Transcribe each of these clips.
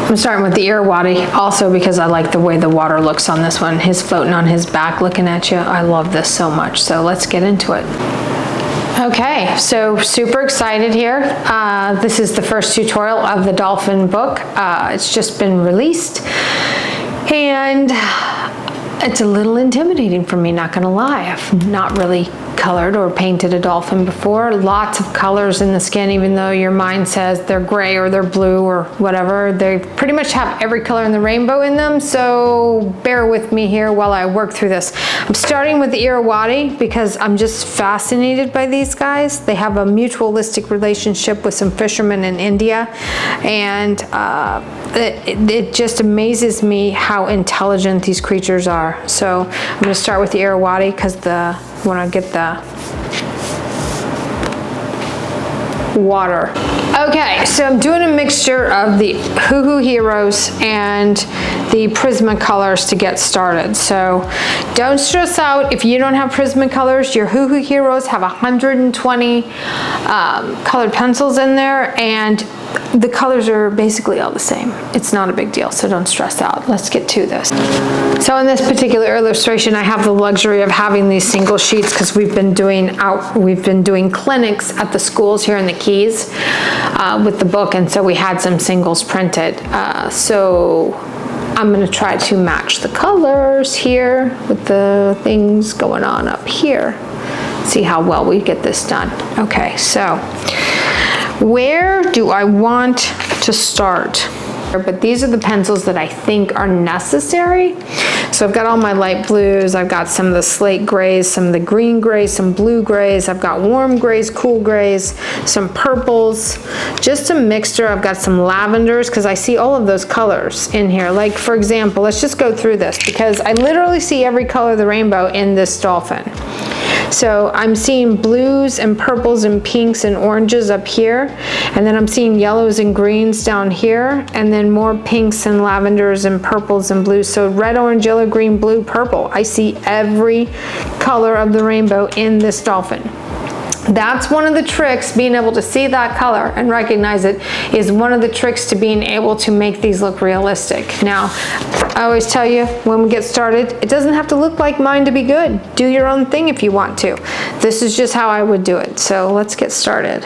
I'm starting with the Irrawaddy also because I like the way the water looks on this one. He's floating on his back looking at you. I love this so much. So let's get into it. Okay, so super excited here. This is the first tutorial of the Dolphin book. It's just been released and it's a little intimidating for me, not gonna lie. I've not really colored or painted a dolphin before. Lots of colors in the skin, even though your mind says they're gray or they're blue or whatever. They pretty much have every color in the rainbow in them, so bear with me here while I work through this. I'm starting with the Irrawaddy because I'm just fascinated by these guys. They have a mutualistic relationship with some fishermen in India, and it just amazes me how intelligent these creatures are. So I'm going to start with the Irrawaddy because when I get the water. Okay, so I'm doing a mixture of the Hoo Hoo Heroes and the Prismacolors to get started. So don't stress out if you don't have Prismacolors. Your Hoo Hoo Heroes have 120 colored pencils in there, and the colors are basically all the same. It's not a big deal, so don't stress out. Let's get to this. So in this particular illustration, I have the luxury of having these single sheets because we've been doing clinics at the schools here in the Keys with the book, and so we had some singles printed. So I'm going to try to match the colors here with the things going on up here. See how well we get this done. Okay, so where do I want to start? But these are the pencils that I think are necessary. So I've got all my light blues, I've got some of the slate grays, some of the green grays, some blue grays, I've got warm grays, cool grays, some purples, just a mixture. I've got some lavenders because I see all of those colors in here. Like for example, let's just go through this because I literally see every color of the rainbow in this dolphin. So I'm seeing blues and purples and pinks and oranges up here, and then I'm seeing yellows and greens down here, and then more pinks and lavenders and purples and blues. So red, orange, yellow, green, blue, purple. I see every color of the rainbow in this dolphin. That's one of the tricks, being able to see that color and recognize it is one of the tricks to being able to make these look realistic. Now, I always tell you when we get started, it doesn't have to look like mine to be good. Do your own thing if you want to. This is just how I would do it. So let's get started.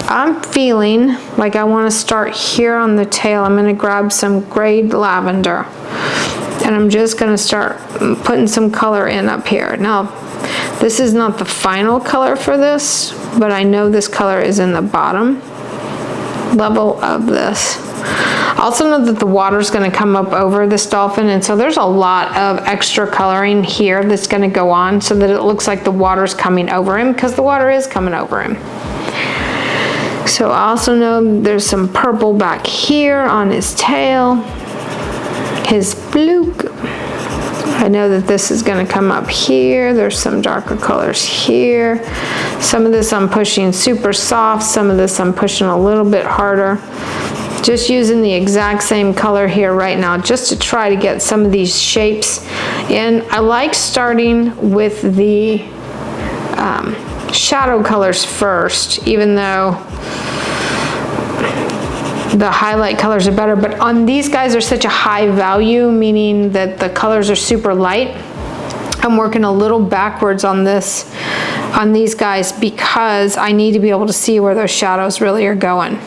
I'm feeling like I want to start here on the tail. I'm going to grab some grayed lavender and I'm just going to start putting some color in up here. Now, this is not the final color for this, but I know this color is in the bottom level of this. Also know that the water is going to come up over this dolphin, and so there's a lot of extra coloring here that's going to go on so that it looks like the water's coming over him, because the water is coming over him. So I also know there's some purple back here on his tail, his fluke. I know that this is going to come up here. There's some darker colors here. Some of this I'm pushing super soft. Some of this I'm pushing a little bit harder. Just using the exact same color here right now just to try to get some of these shapes in. I like starting with the shadow colors first, even though the highlight colors are better, but on these guys are such a high value, meaning that the colors are super light. I'm working a little backwards on this, on these guys, because I need to be able to see where those shadows really are going.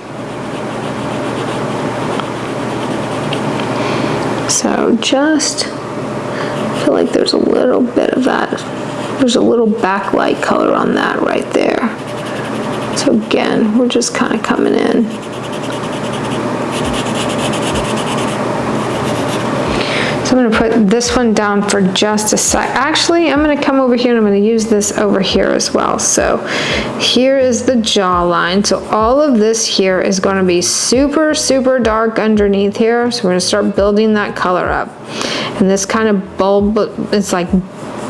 So just feel like there's a little bit of that. There's a little backlight color on that right there. So again, we're just kind of coming in. So I'm going to put this one down for just a sec. Actually, I'm going to come over here and I'm going to use this over here as well. So here is the jawline. So all of this here is going to be super, super dark underneath here. So we're going to start building that color up. And this kind of bulb, it's like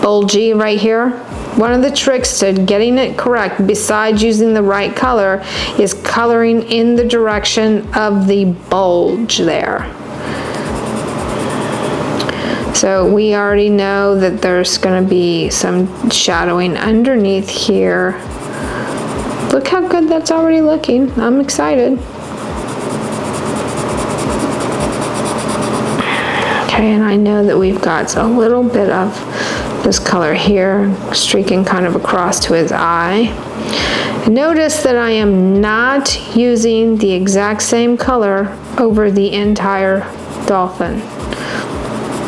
bulgy right here. One of the tricks to getting it correct, besides using the right color, is coloring in the direction of the bulge there. So we already know that there's going to be some shadowing underneath here. Look how good that's already looking. I'm excited. Okay, and I know that we've got a little bit of this color here, streaking kind of across to his eye. Notice that I am not using the exact same color over the entire dolphin.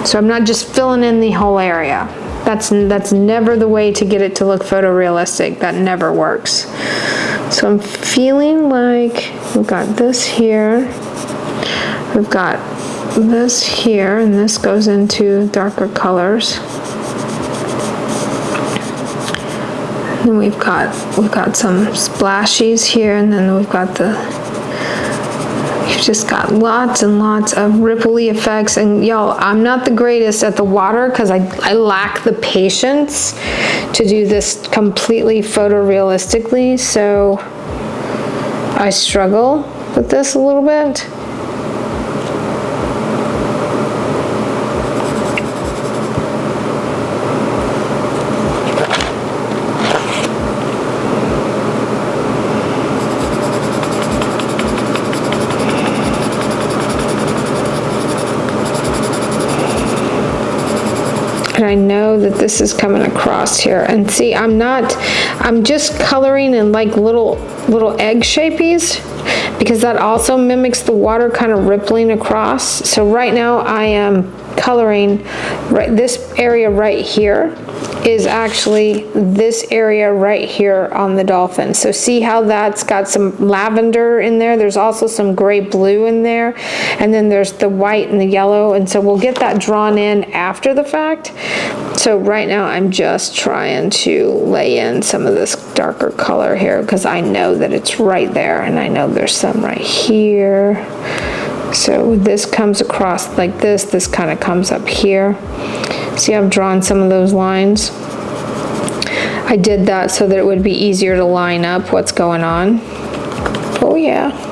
So I'm not just filling in the whole area. That's never the way to get it to look photorealistic. That never works. So I'm feeling like we've got this here, we've got this here, and this goes into darker colors. And we've got some splashies here, and then we've got you've just got lots and lots of rippley effects. And y'all, I'm not the greatest at the water because I lack the patience to do this completely photorealistically, so I struggle with this a little bit. And I know that this is coming across here. And see, I'm just coloring in like little egg shapies, because that also mimics the water kind of rippling across. So right now I am coloring this area right here is actually this area right here on the dolphin. So see how that's got some lavender in there? There's also some gray blue in there, and then there's the white and the yellow, and so we'll get that drawn in after the fact. So right now I'm just trying to lay in some of this darker color here because I know that it's right there, and I know there's some right here. So this comes across like this kind of comes up here. See, I've drawn some of those lines. I did that so that it would be easier to line up what's going on. Oh yeah.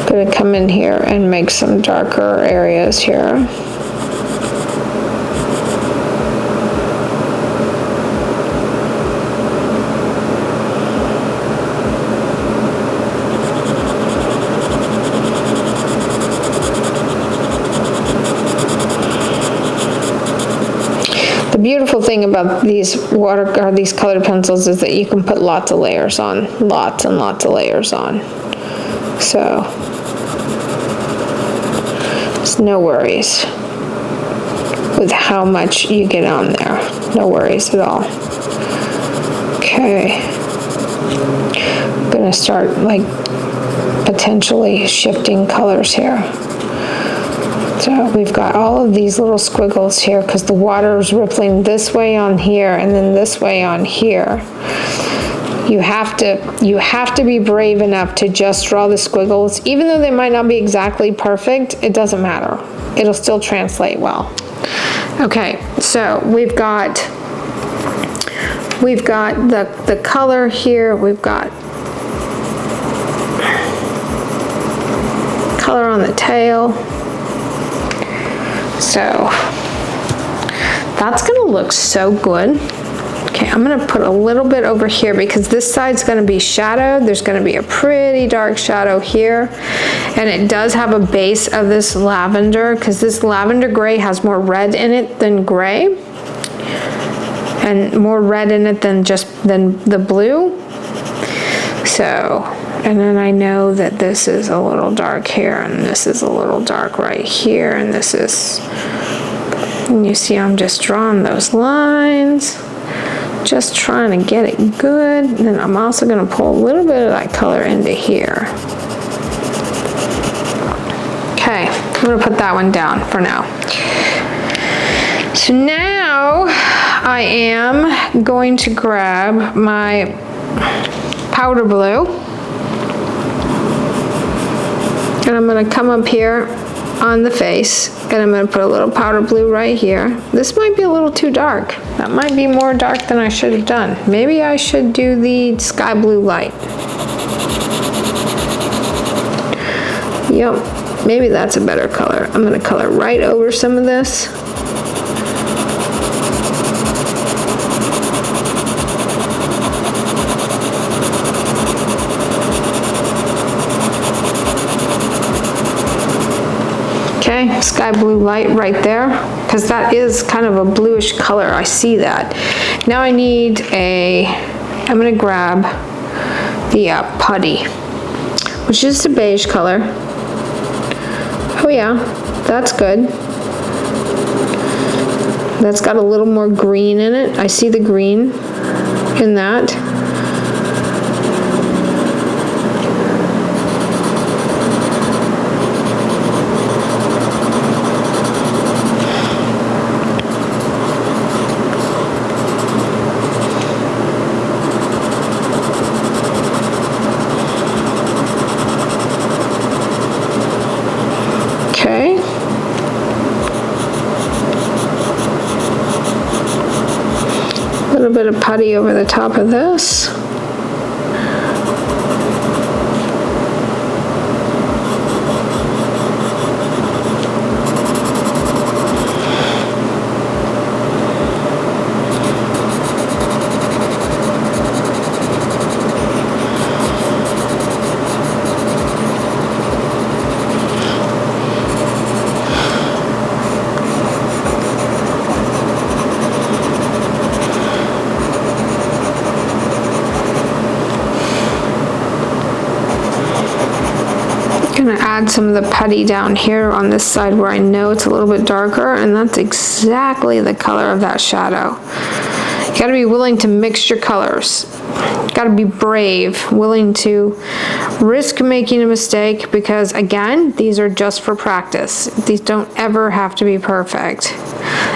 Gonna come in here and make some darker areas here. The beautiful thing about these these colored pencils is that you can put lots of layers on, lots and lots of layers on. So it's no worries with how much you get on there. No worries at all. Okay. I'm gonna start like potentially shifting colors here. So we've got all of these little squiggles here because the water is rippling this way on here and then this way on here. You have to be brave enough to just draw the squiggles. Even though they might not be exactly perfect, it doesn't matter. It'll still translate well. Okay, so we've got the color here, we've got color on the tail. So that's gonna look so good. Okay, I'm gonna put a little bit over here because this side's gonna be shadowed. There's gonna be a pretty dark shadow here. And it does have a base of this lavender because this lavender gray has more red in it than gray. And more red in it than the blue. So, and then I know that this is a little dark here and this is a little dark right here and this is, and you see I'm just drawing those lines. Just trying to get it good. And then I'm also going to pull a little bit of that color into here. Okay, I'm going to put that one down for now. So now I am going to grab my powder blue. And I'm gonna come up here on the face, and I'm gonna put a little powder blue right here. This might be a little too dark. That might be more dark than I should have done. Maybe I should do the sky blue light. Yep, maybe that's a better color. I'm gonna color right over some of this. Okay, sky blue light right there, because that is kind of a bluish color. I see that. Now I need I'm gonna grab the putty, which is a beige color. Oh yeah, that's good. That's got a little more green in it. I see the green in that. A little bit of putty over the top of this. Gonna add some of the putty down here on this side where I know it's a little bit darker, and that's exactly the color of that shadow. You gotta be willing to mix your colors. You gotta be brave, willing to risk making a mistake, because again, these are just for practice. These don't ever have to be perfect.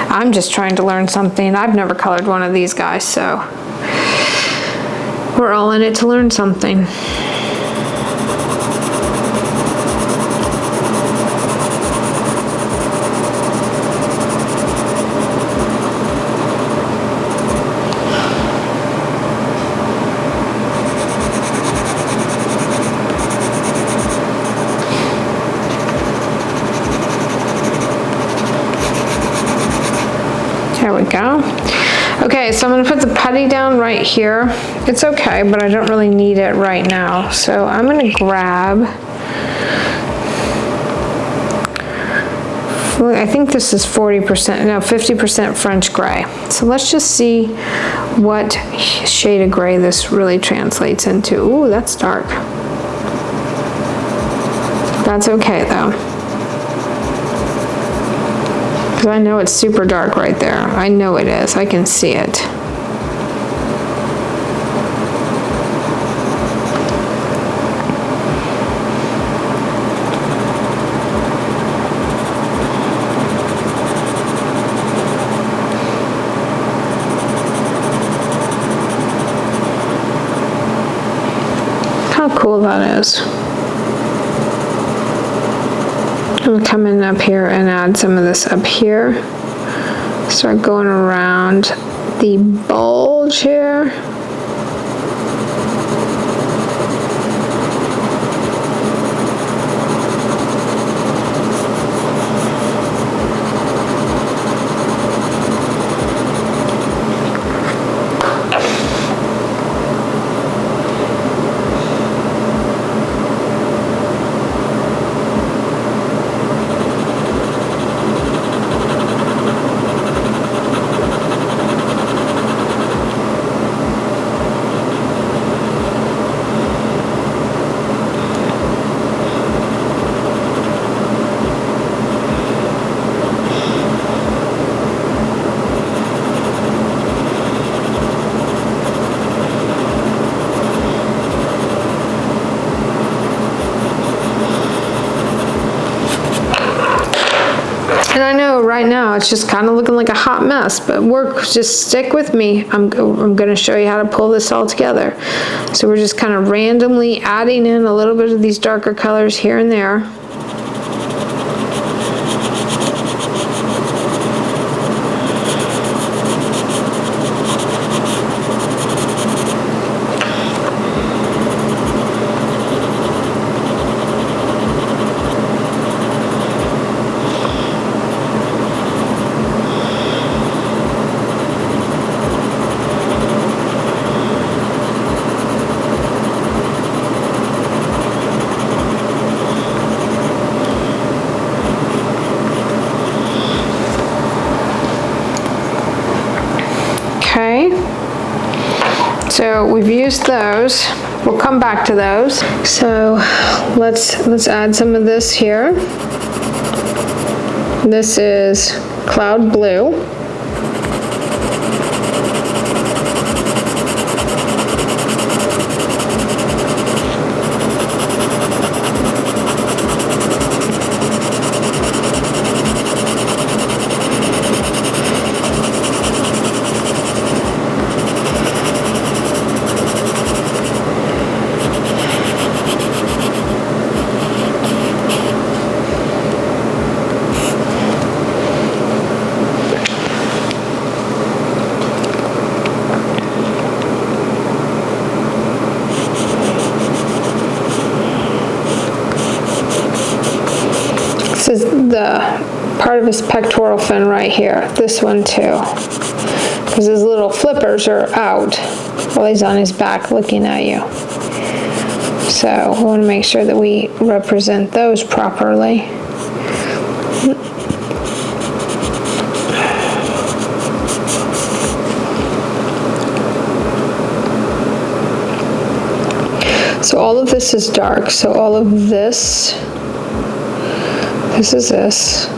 I'm just trying to learn something. I've never colored one of these guys, so we're all in it to learn something. There we go. Okay, so I'm gonna put the putty down right here. It's okay, but I don't really need it right now. So I'm gonna grab, I think this is 40%, no, 50% French gray. So let's just see what shade of gray this really translates into. Ooh, that's dark. That's okay though. I know it's super dark right there. I know it is. I can see it. How cool that is. I'm gonna come in up here and add some of this up here. Start going around the bulge here. And I know right now it's just kind of looking like a hot mess, but just stick with me. I'm going to show you how to pull this all together. So we're just kind of randomly adding in a little bit of these darker colors here and there. So we've used those. We'll come back to those. So let's add some of this here. This is cloud blue. This is the part of his pectoral fin right here. This one too. Because his little flippers are out while he's on his back looking at you. So we want to make sure that we represent those properly. So all of this is dark. So all of this is this.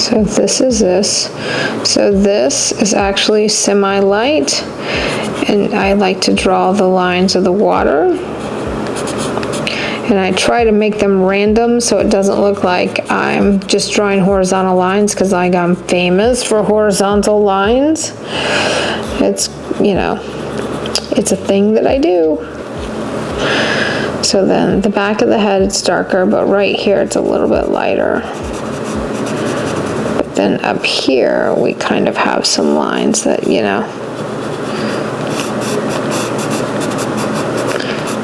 So this is this. So this is actually semi-light, and I like to draw the lines of the water. And I try to make them random so it doesn't look like I'm just drawing horizontal lines, because like I'm famous for horizontal lines. It's, you know, it's a thing that I do. So then the back of the head, it's darker, but right here it's a little bit lighter. But then up here, we kind of have some lines that, you know.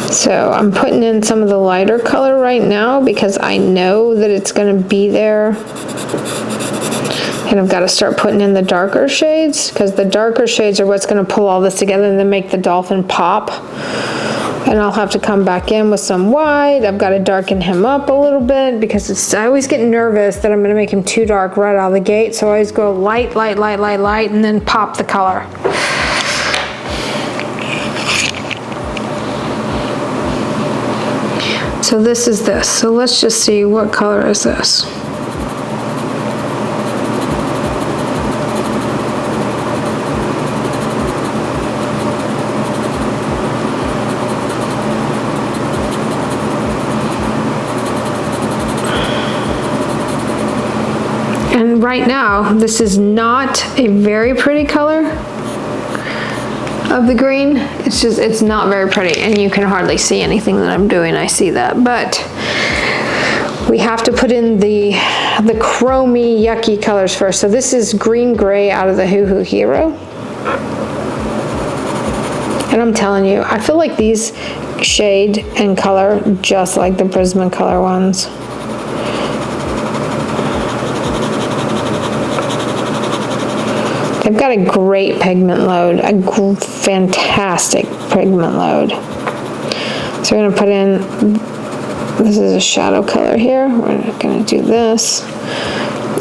So I'm putting in some of the lighter color right now because I know that it's gonna be there. And I've got to start putting in the darker shades, because the darker shades are what's gonna pull all this together and then make the dolphin pop. And I'll have to come back in with some white. I've got to darken him up a little bit because I always get nervous that I'm going to make him too dark right out of the gate. So I always go light, light, light, light, light, and then pop the color. So this is this. So let's just see, what color is this? And right now, this is not a very pretty color of the green. It's just, it's not very pretty, and you can hardly see anything that I'm doing. I see that, but we have to put in the chromy, yucky colors first. So this is green gray out of the Hoo Hoo Hero. And I'm telling you, I feel like these shade and color just like the Prismacolor ones. They've got a great pigment load, a fantastic pigment load. So we're gonna put in, this is a shadow color here. We're gonna do this.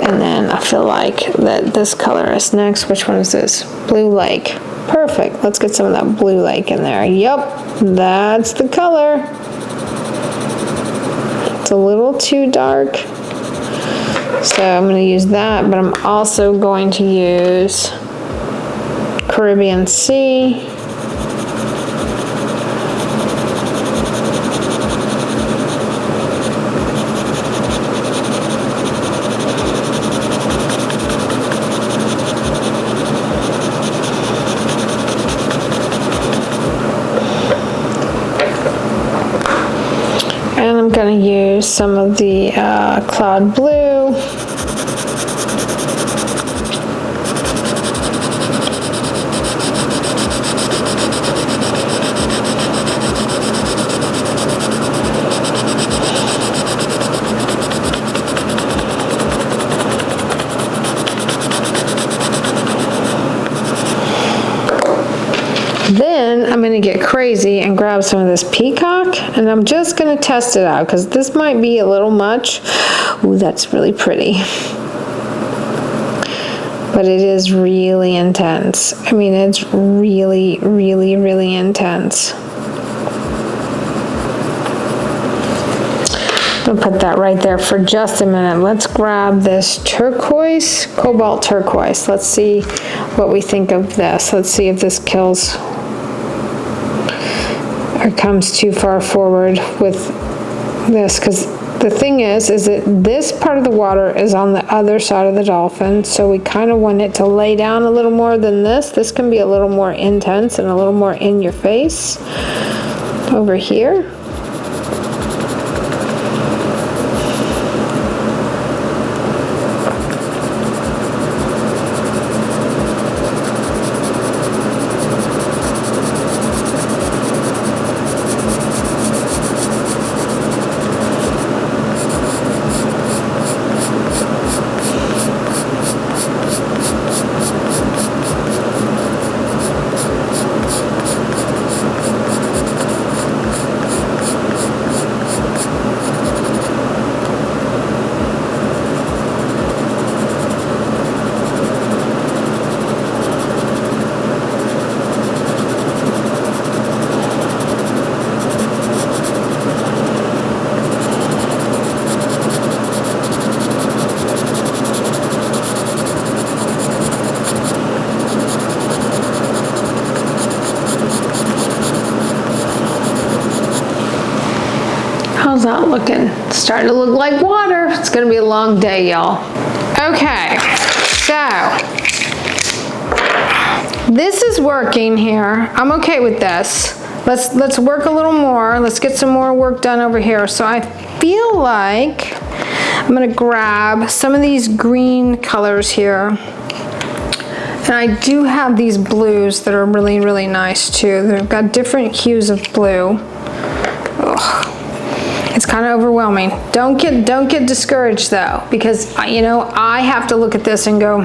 And then I feel like that this color is next. Which one is this? Blue Lake. Perfect. Let's get some of that Blue Lake in there. Yep, that's the color. It's a little too dark. So I'm going to use that, but I'm also going to use Caribbean Sea. And I'm going to use some of the cloud blue. Then I'm going to get crazy and grab some of this peacock, and I'm just going to test it out because this might be a little much. Ooh, that's really pretty. But but it is really intense. I mean, it's really, really, really intense. I'll put that right there for just a minute. Let's grab this turquoise, cobalt turquoise. Let's see what we think of this. Let's see if this kills or comes too far forward with this, because the thing is that this part of the water is on the other side of the dolphin, so we kind of want it to lay down a little more than this. This can be a little more intense and a little more in your face over here. How's that looking? It's starting to look like water. It's gonna be a long day, y'all. Okay, so this is working here. I'm okay with this. Let's work a little more. Let's get some more work done over here. So I feel like I'm gonna grab some of these green colors here. And I do have these blues that are really, really nice too. They've got different hues of blue. Ugh. It's kind of overwhelming. Don't get discouraged though, because you know, I have to look at this and go,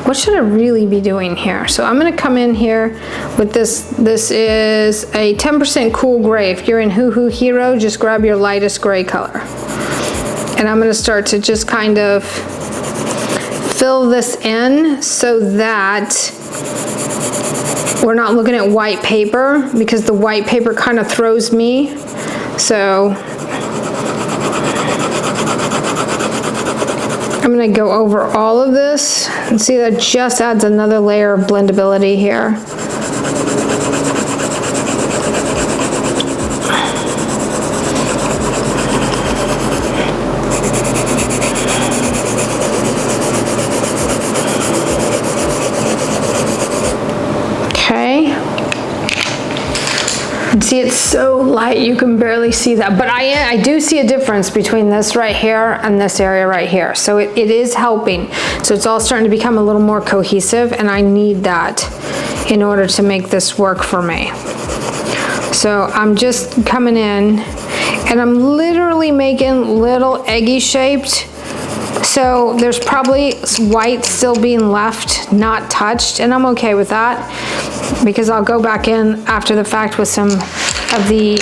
what should I really be doing here? So I'm gonna come in here with this. This is a 10% cool gray. If you're in Hoo Hoo Hero, just grab your lightest gray color. And I'm gonna start to just kind of fill this in so that we're not looking at white paper, because the white paper kind of throws me. So I'm gonna go over all of this and see that just adds another layer of blendability here. See, it's so light you can barely see that, but I do see a difference between this right here and this area right here. So it is helping. So it's all starting to become a little more cohesive, and I need that in order to make this work for me. So I'm just coming in and I'm literally making little eggy shaped. So there's probably white still being left, not touched, and I'm okay with that, because I'll go back in after the fact with some of the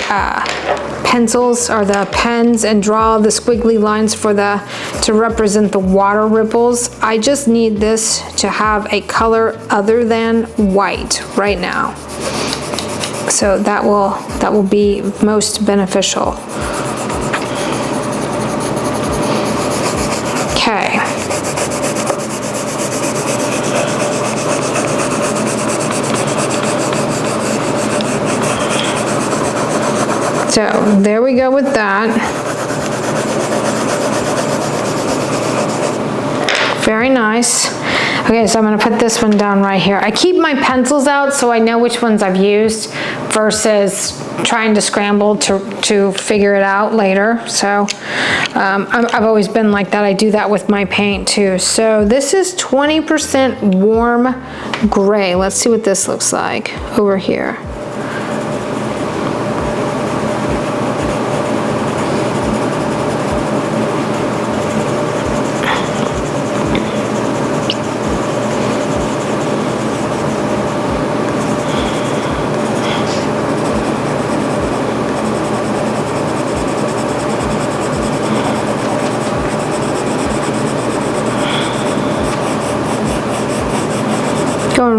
pencils or the pens and draw the squiggly lines for to represent the water ripples. I just need this to have a color other than white right now. So that will be most beneficial. Okay. So there we go with that. Very nice. Okay, so I'm gonna put this one down right here. I keep my pencils out so I know which ones I've used versus trying to scramble to figure it out later. So I've always been like that. I do that with my paint too. So this is 20% warm gray. Let's see what this looks like over here.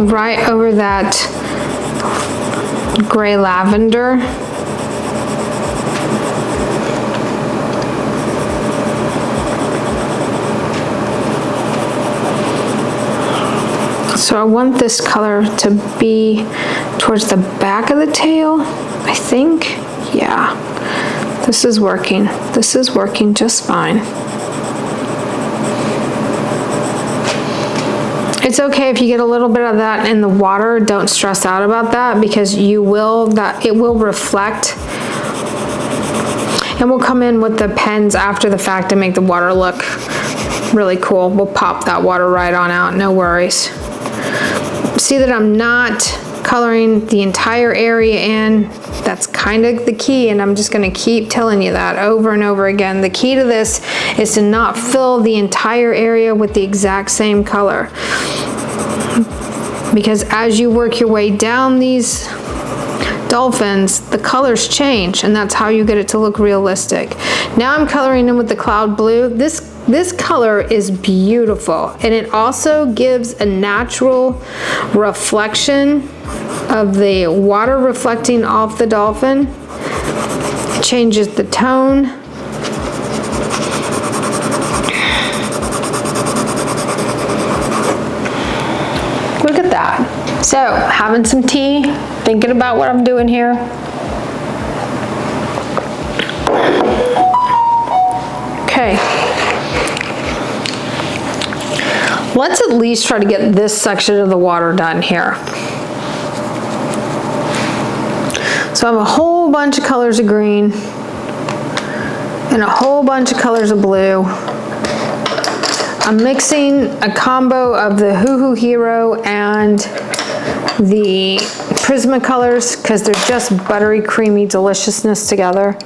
going right over that gray lavender. So I want this color to be towards the back of the tail, I think. Yeah, this is working. This is working just fine. It's okay if you get a little bit of that in the water. Don't stress out about that, because it will reflect, and we'll come in with the pens after the fact to make the water look really cool. We'll pop that water right on out, no worries. See that I'm not coloring the entire area in. That's kind of the key, and I'm just going to keep telling you that over and over again. The key to this is to not fill the entire area with the exact same color, because as you work your way down these dolphins, the colors change, and that's how you get it to look realistic. Now I'm coloring in with the cloud blue. This color is beautiful, and it also gives a natural reflection of the water reflecting off the dolphin. It changes the tone. Look at that. So, having some tea, thinking about what I'm doing here. Okay. Let's at least try to get this section of the water done here. So I have a whole bunch of colors of green and a whole bunch of colors of blue. I'm mixing a combo of the Hoo Hoo Hero and the Prismacolors because they're just buttery, creamy deliciousness together.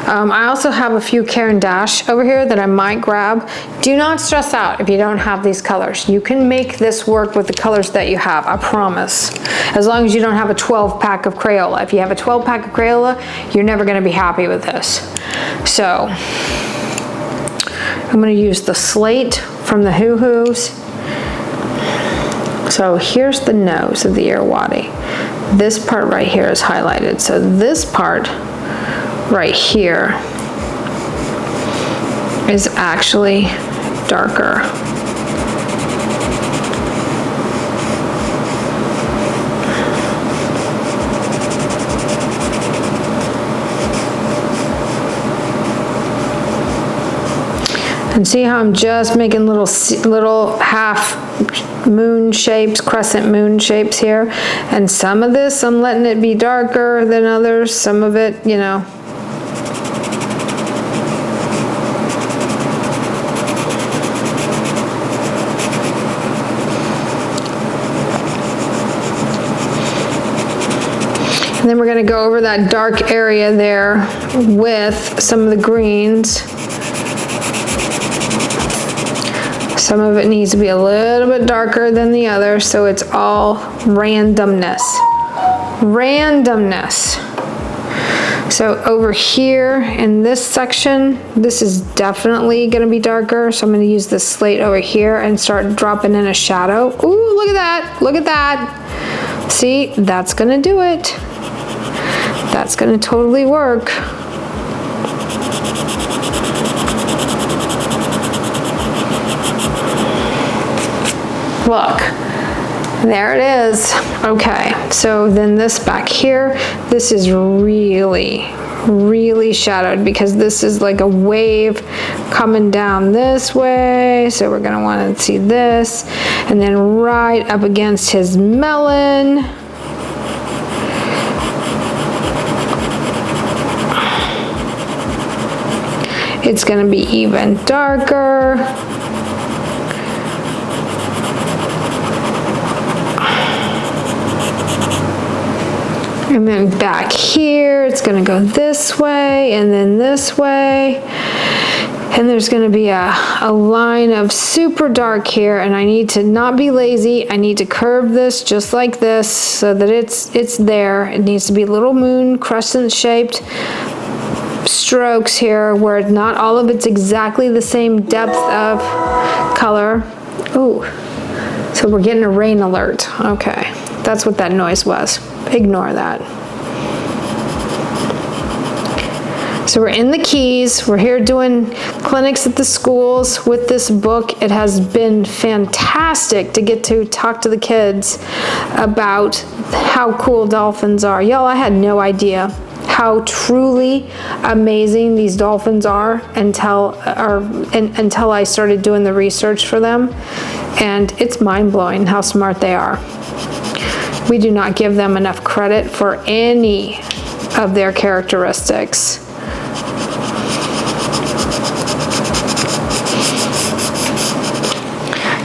I also have a few Caran d'Ache over here that I might grab. Do not stress out if you don't have these colors. You can make this work with the colors that you have, I promise. As long as you don't have a 12-pack of Crayola. If you have a 12-pack of Crayola, you're never going to be happy with this. So, I'm going to use the slate from the Hoo Hoos. So here's the nose of the Irrawaddy. This part right here is highlighted. So this part right here is actually darker. And see how I'm just making little half moon shapes, crescent moon shapes here. And some of this, I'm letting it be darker than others. Some of it, you know. And then we're going to go over that dark area there with some of the greens. Some of it needs to be a little bit darker than the other, so it's all randomness. Randomness. So over here in this section, this is definitely going to be darker, so I'm going to use this slate over here and start dropping in a shadow. Ooh, look at that. Look at that. See, that's going to do it. That's going to totally work. Look, there it is. Okay, so then this back here, this is really shadowed because this is like a wave coming down this way. So we're gonna want to see this, and then right up against his melon. It's gonna be even darker. And then back here, it's gonna go this way and then this way. And there's gonna be a line of super dark here, and I need to not be lazy. I need to curve this just like this so that it's there. It needs to be little moon crescent shaped strokes here where not all of it's exactly the same depth of color. Ooh, So we're getting a rain alert. Okay, that's what that noise was. Ignore that. So we're in the Keys. We're here doing clinics at the schools with this book. It has been fantastic to get to talk to the kids about how cool dolphins are. Y'all, I had no idea how truly amazing these dolphins are until I started doing the research for them. And it's mind-blowing how smart they are. We do not give them enough credit for any of their characteristics.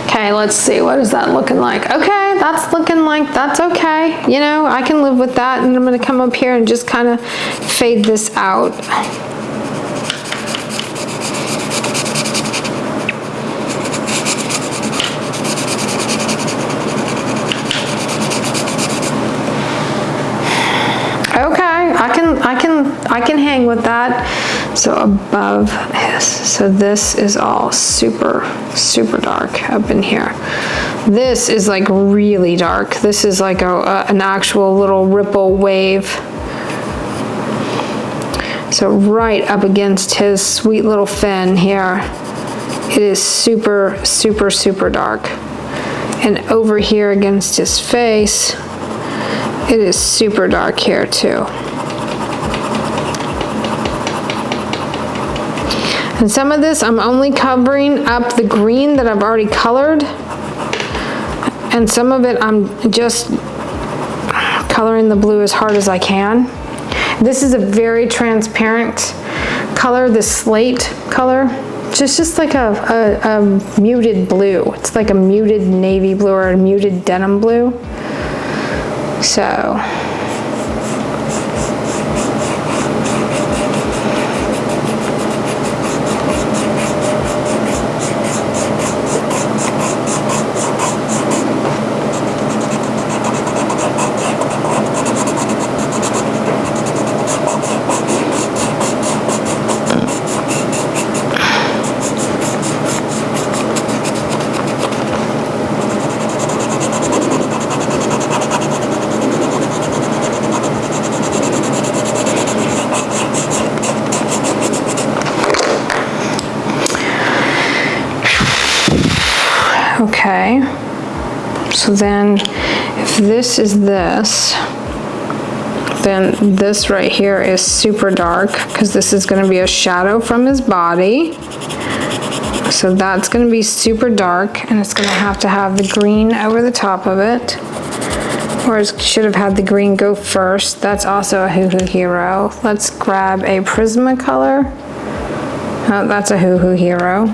Okay, let's see, what is that looking like? Okay, that's looking like, that's okay. You know, I can live with that, and I'm gonna come up here and just kind of fade this out. Okay, I can hang with that. So above this, so this is all super dark up in here. This is like really dark. This is like an actual little ripple wave. So right up against his sweet little fin here, it is super dark. And over here against his face, it is super dark here too. And some of this, I'm only covering up the green that I've already colored. And some of it, I'm just coloring the blue as hard as I can. This is a very transparent color, the slate color. It's just like a muted blue. It's like a muted navy blue or a muted denim blue. So. Okay, so then if this is this, then this right here is super dark because this is going to be a shadow from his body. So that's going to be super dark, and it's going to have the green over the top of it. Or it should have had the green go first. That's also a Hoo Hoo Hero. Let's grab a Prismacolor. Oh, that's a Hoo Hoo Hero.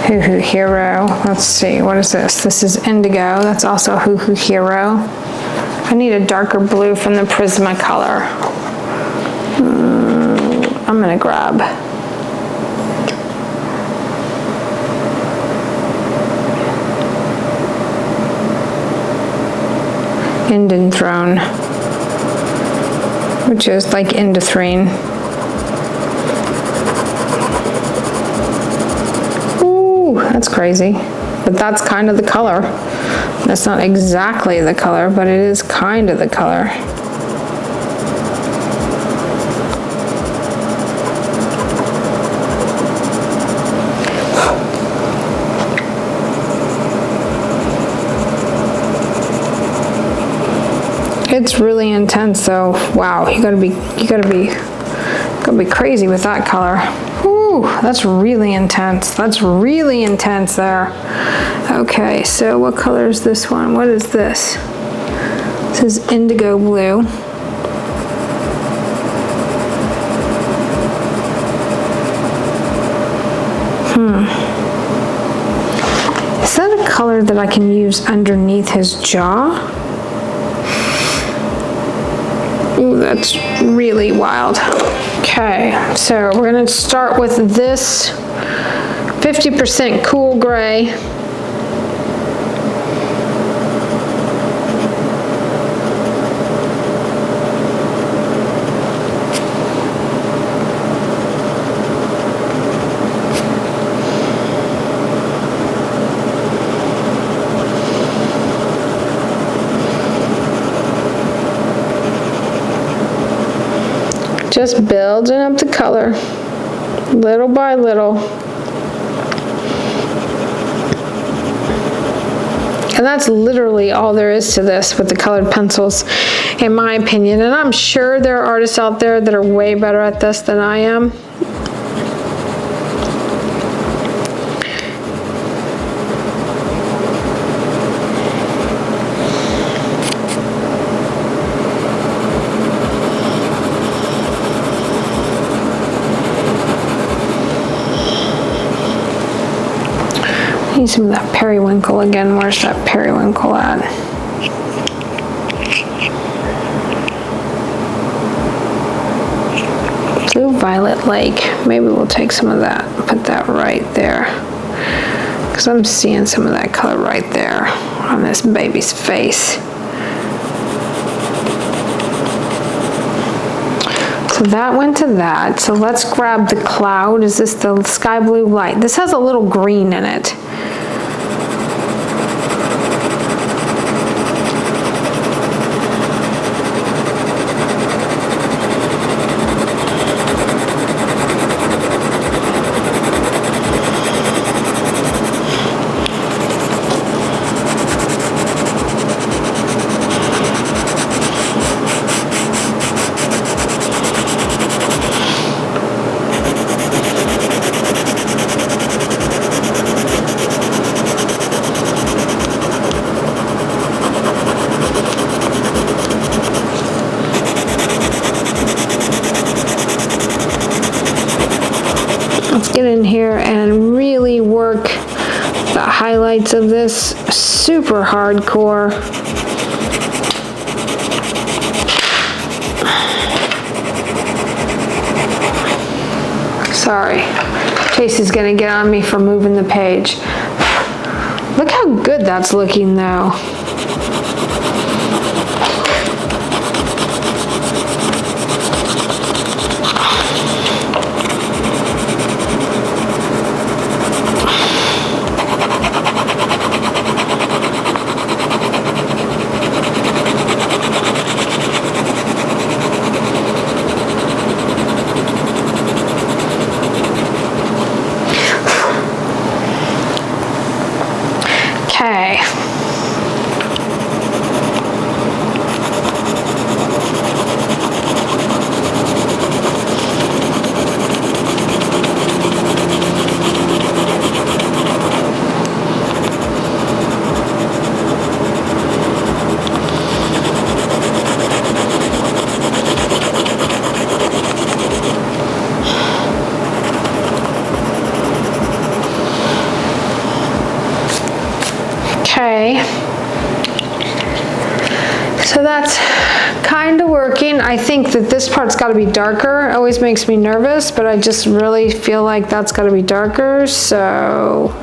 Hoo Hoo Hero. Let's see, what is this? This is Indigo. That's also Hoo Hoo Hero. I need a darker blue from the Prismacolor. I'm gonna grab Indanthrone, which is like Indanthrene. That's crazy, but that's kind of the color. That's not exactly the color, but it is kind of the color. It's really intense though. Wow, you gotta be crazy with that color. Ooh, that's really intense. That's really intense there. Okay, so what color is this one? What is this? This is Indigo Blue. Is that a color that I can use underneath his jaw? Ooh, that's really wild. Okay, so we're gonna start with this 50% cool gray. just building up the color, little by little. And that's literally all there is to this with the colored pencils, in my opinion. And I'm sure there are artists out there that are way better at this than I am. Need some of that periwinkle again. Where's that periwinkle at? Blue Violet Lake. Maybe we'll take some of that, put that right there. Because I'm seeing some of that color right there on this baby's face. So that went to that. So let's grab the cloud. Is this the sky blue light? This has a little green in it. Let's get in here and really work the highlights of this super hardcore. Sorry, Casey's gonna get on me for moving the page. Look how good that's looking though. Okay. Okay, so that's kind of working. I think that this part's got to be darker. It always makes me nervous, but I just really feel like that's got to be darker, so.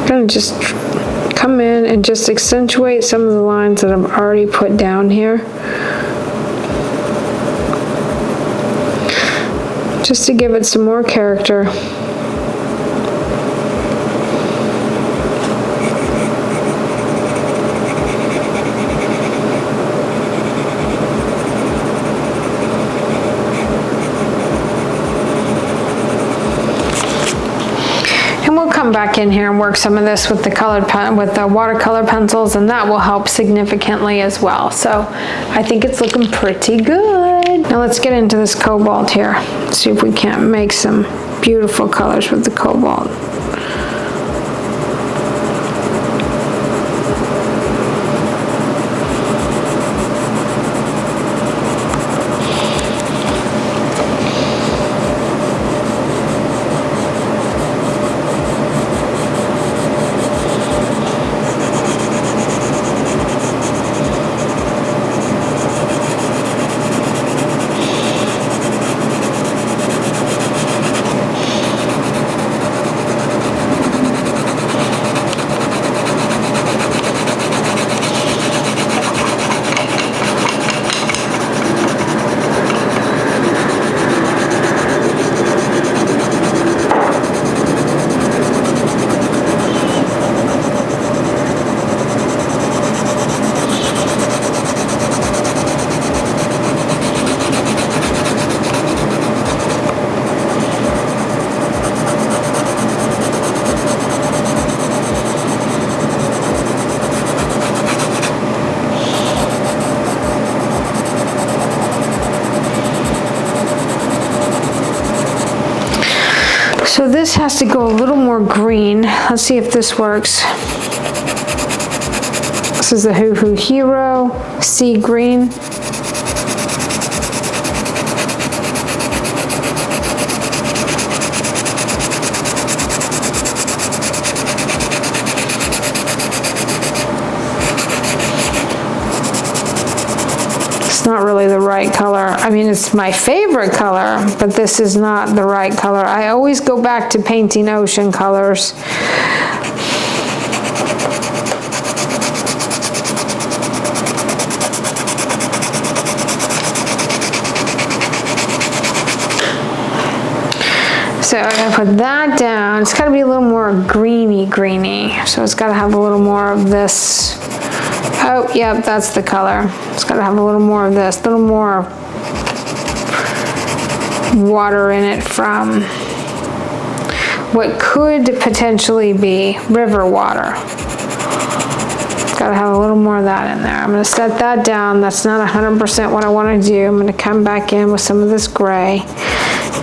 I'm gonna just come in and just accentuate some of the lines that I've already put down here. Just to give it some more character. Come back in here and work some of this with the watercolor pencils, and that will help significantly as well. So I think it's looking pretty good. Now let's get into this cobalt here. See if we can't make some beautiful colors with the cobalt. So this has to go a little more green. Let's see if this works. This is the Hoo Hoo Hero, sea green. Not really the right color. I mean, it's my favorite color, but this is not the right color. I always go back to painting ocean colors. So I gotta put that down. It's gotta be a little more greeny. So it's gotta have a little more of this. Oh, yep, that's the color. It's gotta have a little more of this, a little more water in it from what could potentially be river water. It's gotta have a little more of that in there. I'm gonna set that down. That's not 100% what I wanna do. I'm gonna come back in with some of this gray,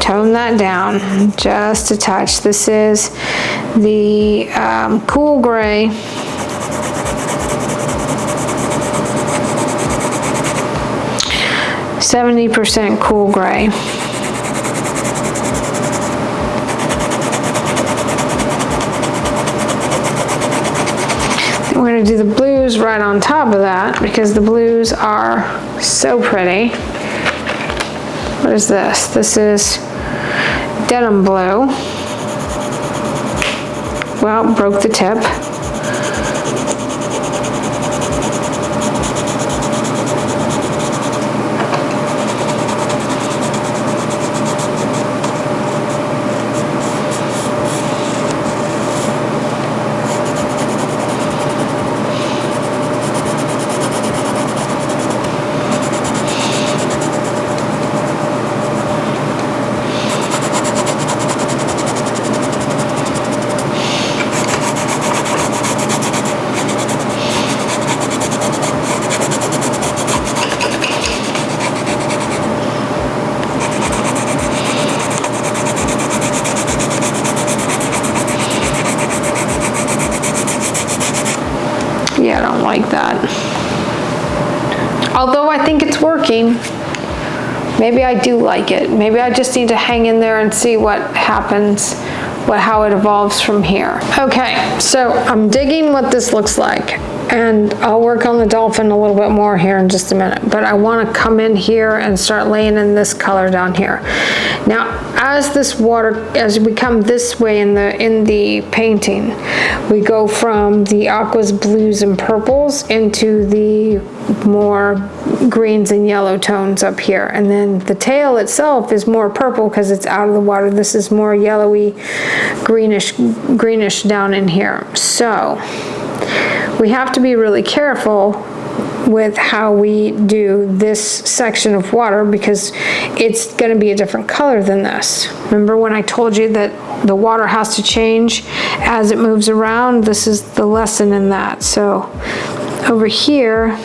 tone that down just a touch. This is the cool gray. 70% cool gray. We're going to do the blues right on top of that because the blues are so pretty. What is this? This is denim blue. Well, broke the tip. Yeah, I don't like that. Although I think it's working. Maybe I do like it. Maybe I just need to hang in there and see what happens, how it evolves from here. Okay, so I'm digging what this looks like, and I'll work on the dolphin a little bit more here in just a minute, but I want to come in here and start laying in this color down here. Now, as we come this way in the painting, we go from the aquas, blues, and purples into the more greens and yellow tones up here, and then the tail itself is more purple because it's out of the water. This is more yellowy, greenish down in here. So we have to be really careful with how we do this section of water because it's going to be a different color than this. Remember when I told you that the water has to change as it moves around? This is the lesson in that. So over here,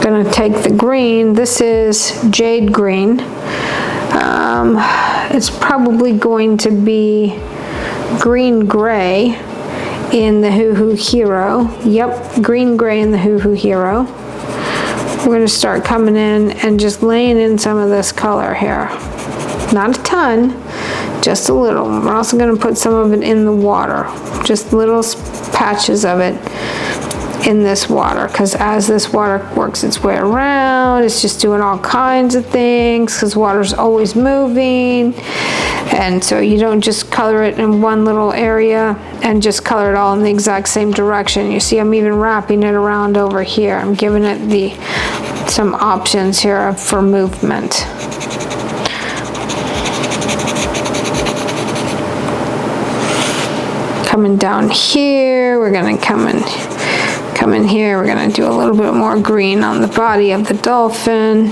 going to take the green. This is jade green. It's probably going to be green gray in the Hoo Hoo Hero. Yep, green gray in the Hoo Hoo Hero. We're going to start coming in and just laying in some of this color here. Not a ton, just a little. We're also going to put some of it in the water, just little patches of it in this water, because as this water works its way around, it's just doing all kinds of things because water's always moving, and so you don't just color it in one little area and just color it all in the exact same direction. You see I'm even wrapping it around over here. I'm giving it some options here for movement. Coming down here, we're going to come in here, we're going to do a little bit more green on the body of the dolphin.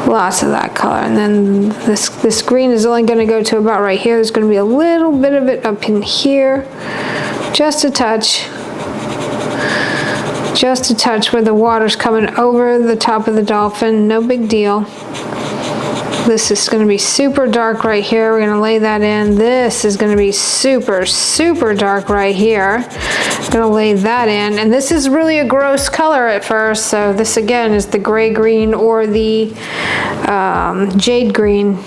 Lots of that color. And then this green is only going to go to about right here. There's going to be a little bit of it up in here. Just a touch. Just a touch where the water's coming over the top of the dolphin, no big deal. This is going to be super dark right here. We're going to lay that in. This is going to be super, super dark right here. I'm going to lay that in. And this is really a gross color at first. So this again is the gray green or the jade green.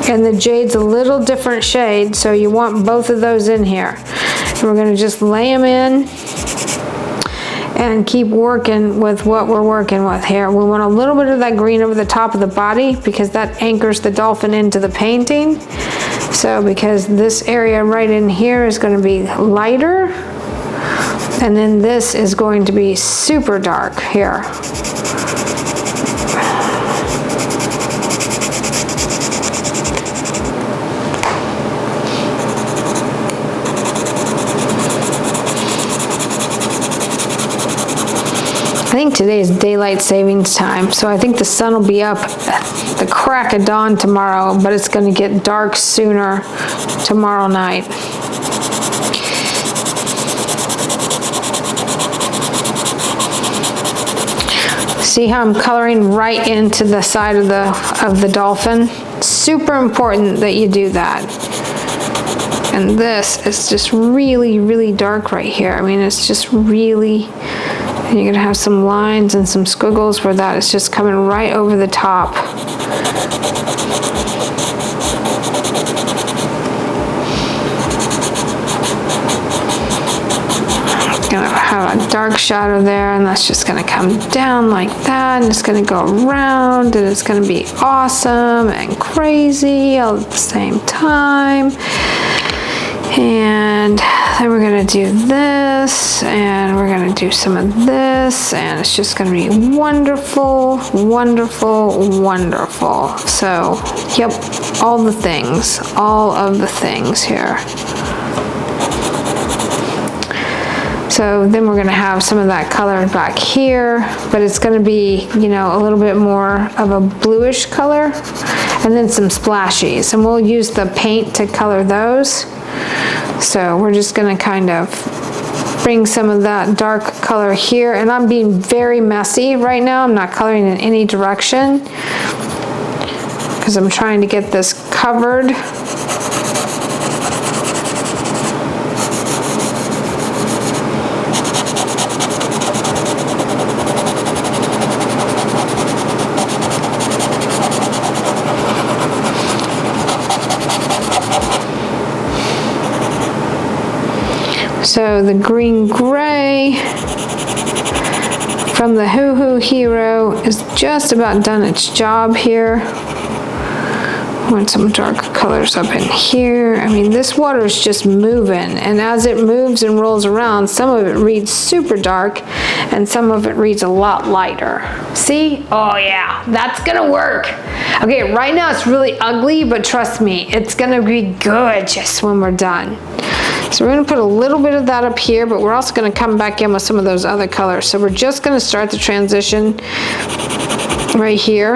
And the jade's a little different shade, so you want both of those in here. And we're going to just lay them in and keep working with what we're working with here. We want a little bit of that green over the top of the body because that anchors the dolphin into the painting. So because this area right in here is going to be lighter, and then this is going to be super dark here. I think today is daylight savings time, so I think the sun will be up at the crack of dawn tomorrow, but it's going to get dark sooner tomorrow night. See how I'm coloring right into the side of the dolphin? Super important that you do that. And this is just really, really dark right here. I mean, it's just really... And you're going to have some lines and some squiggles where that is just coming right over the top. Going to have a dark shadow there, and that's just going to come down like that, and it's going to go around, and it's going to be awesome and crazy all at the same time. And then we're going to do this, and we're going to do some of this, and it's just going to be wonderful, wonderful, wonderful. So, yep, all of the things here. So then we're going to have some of that color back here, but it's going to be, you know, a little bit more of a bluish color, and then some splashies, and we'll use the paint to color those. So we're just going to kind of bring some of that dark color here, and I'm being very messy right now. I'm not coloring in any direction because I'm trying to get this covered. So the green gray from the Hoo Hoo Hero is just about done its job here. I want some dark colors up in here. I mean, this water is just moving, and as it moves and rolls around, some of it reads super dark and some of it reads a lot lighter. See? Oh yeah, that's gonna work. Okay, right now it's really ugly, but trust me, it's gonna be gorgeous when we're done. So we're going to put a little bit of that up here, but we're also going to come back in with some of those other colors. So we're just going to start the transition right here.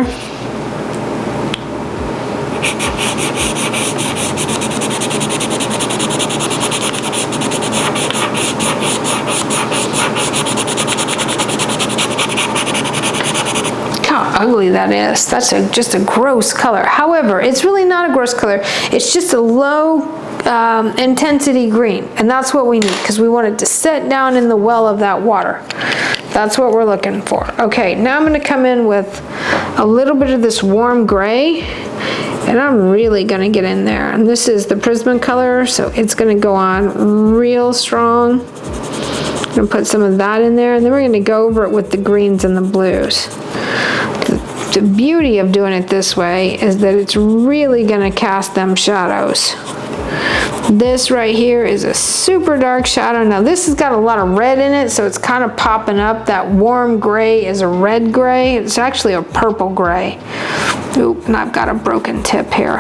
Look how ugly that is. That's just a gross color. However, it's really not a gross color. It's just a low intensity green, and that's what we need because we want it to set down in the well of that water. That's what we're looking for. Okay, now I'm going to come in with a little bit of this warm gray, and I'm really going to get in there. And this is the Prismacolor, so it's going to go on real strong. I'm going to put some of that in there, and then we're going to go over it with the greens and the blues. The beauty of doing it this way is that it's really going to cast them shadows. This right here is a super dark shadow. Now this has got a lot of red in it, so it's kind of popping up. That warm gray is a red gray. It's actually a purple gray. Oop, and I've got a broken tip here.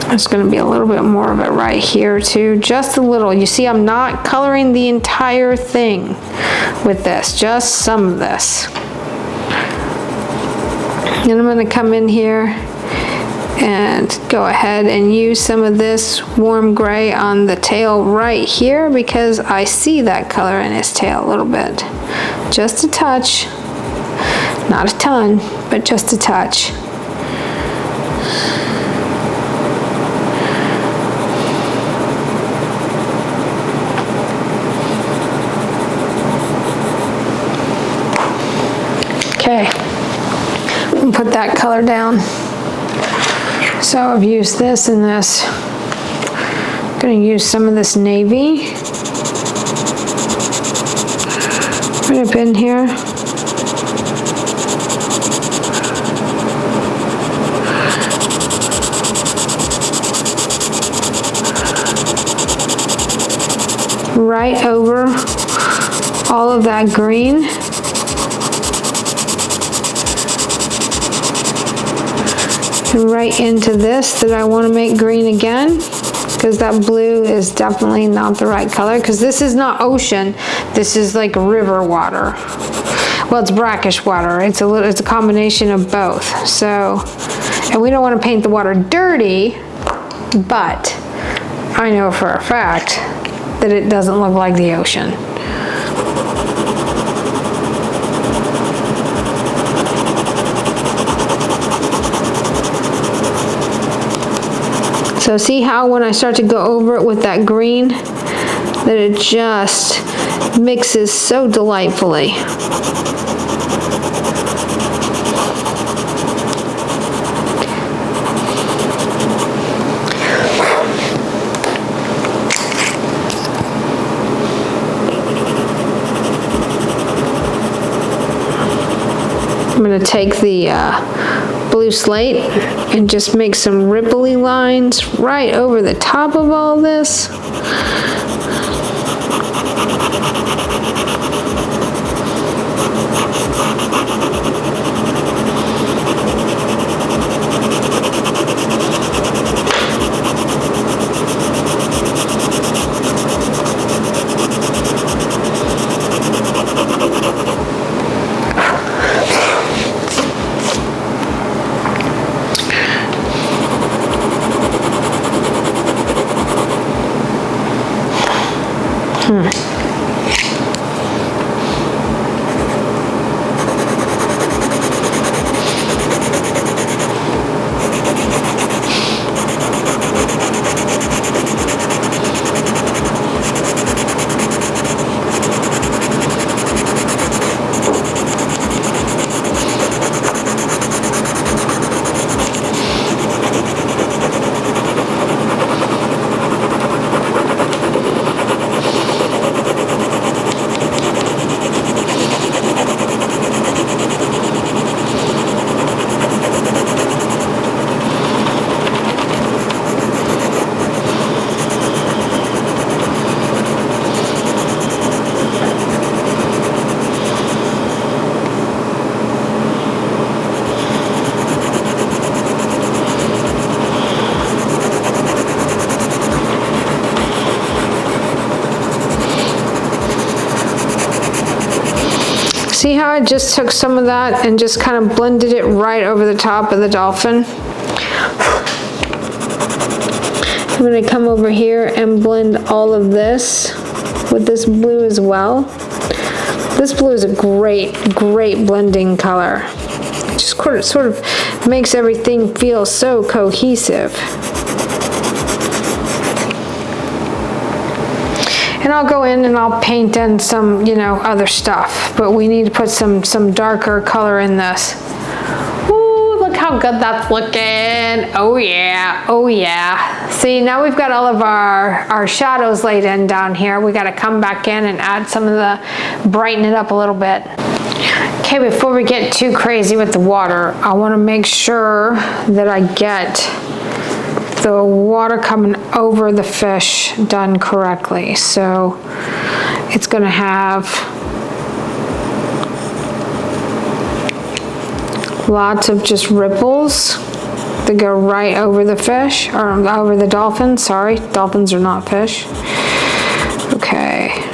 There's going to be a little bit more of it right here too, just a little. You see, I'm not coloring the entire thing with this, just some of this. And I'm going to come in here and go ahead and use some of this warm gray on the tail right here because I see that color in his tail a little bit. Just a touch, not a ton, but just a touch. Okay, and put that color down. So I've used this and this. I'm going to use some of this navy right up in here. Right over all of that green. And right into this that I want to make green again, because that blue is definitely not the right color, because this is not ocean, this is like river water. Well, it's brackish water. It's a combination of both. So, and we don't want to paint the water dirty, but I know for a fact that it doesn't look like the ocean. So see how when I start to go over it with that green, that it just mixes so delightfully. I'm going to take the blue slate and just make some ripply lines right over the top of all this. See how I just took some of that and just kind of blended it right over the top of the dolphin? I'm going to come over here and blend all of this with this blue as well. This blue is a great blending color. It just sort of makes everything feel so cohesive. And I'll go in and I'll paint in some, you know, other stuff, but we need to put some darker color in this. Ooh, look how good that's looking. Oh yeah, oh yeah. See, now we've got all of our shadows laid in down here. We got to come back in and add some of the, brighten it up a little bit. Okay, before we get too crazy with the water, I want to make sure that I get the water coming over the fish done correctly. So it's going to have lots of just ripples that go right over the fish, or over the dolphin. Sorry, dolphins are not fish. Okay.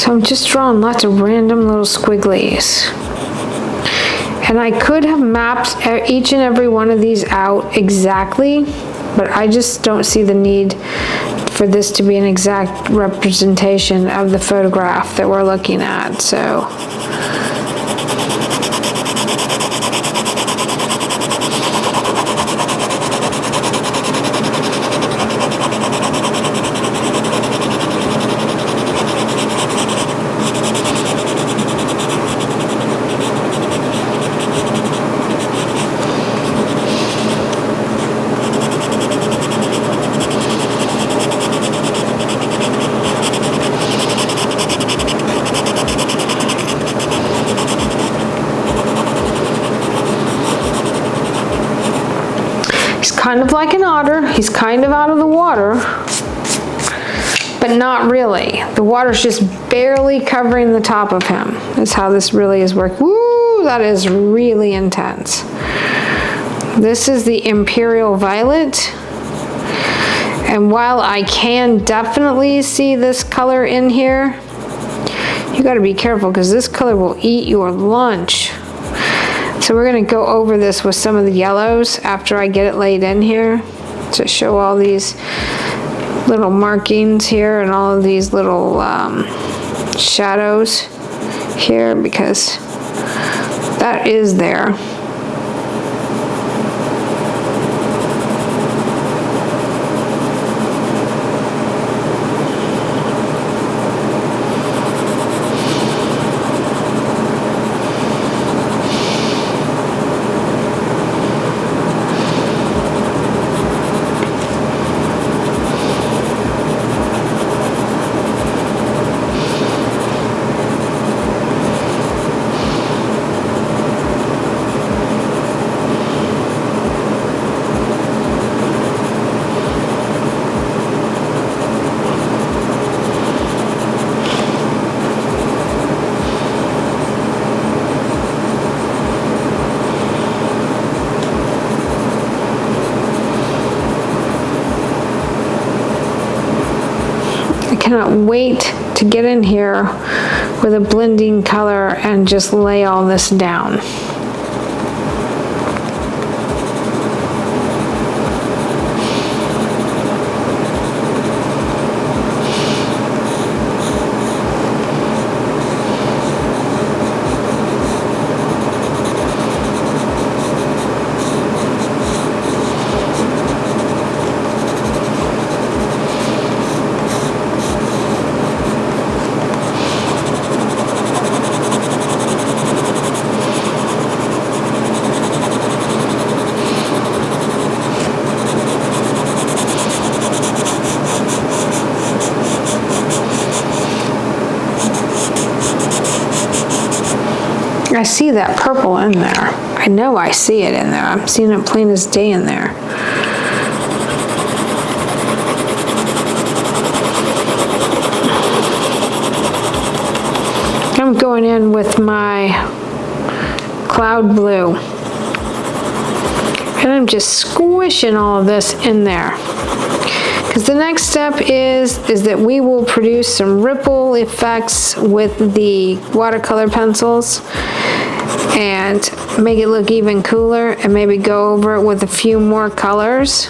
So I'm just drawing lots of random little squigglies. And I could have mapped each and every one of these out exactly, but I just don't see the need for this to be an exact representation of the photograph that we're looking at, so. Kind of like an otter, he's kind of out of the water, but not really. The water's just barely covering the top of him. That's how this really is working. Woo, that is really intense. This is the Imperial Violet. And while I can definitely see this color in here, you gotta be careful because this color will eat your lunch. So we're going to go over this with some of the yellows after I get it laid in here to show all these little markings here and all of these little shadows here, because that is there. Cannot wait to get in here with a blending color and just lay all this down. I see that purple in there. I know I see it in there. I'm seeing it plain as day in there. I'm going in with my cloud blue. And I'm just squishing all of this in there. Because the next step is that we will produce some ripple effects with the watercolor pencils and make it look even cooler, and maybe go over it with a few more colors.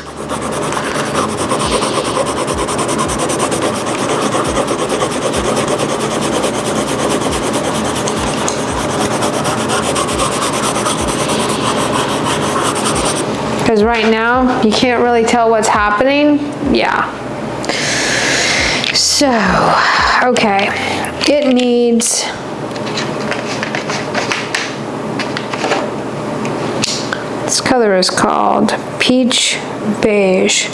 Because right now, you can't really tell what's happening. Yeah. So, okay. It needs... This color is called Peach Beige.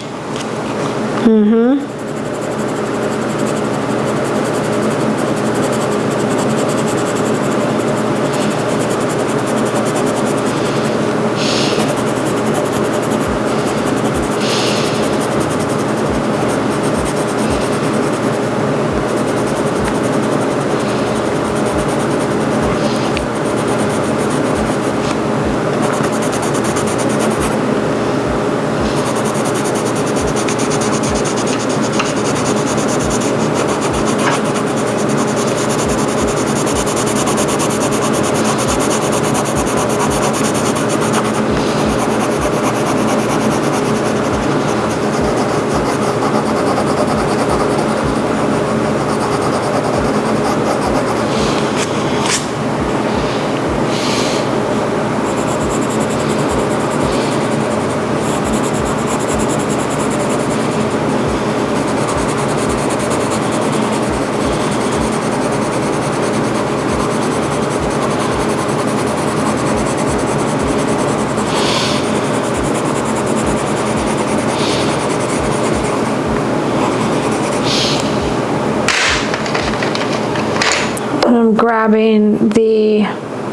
I'm grabbing the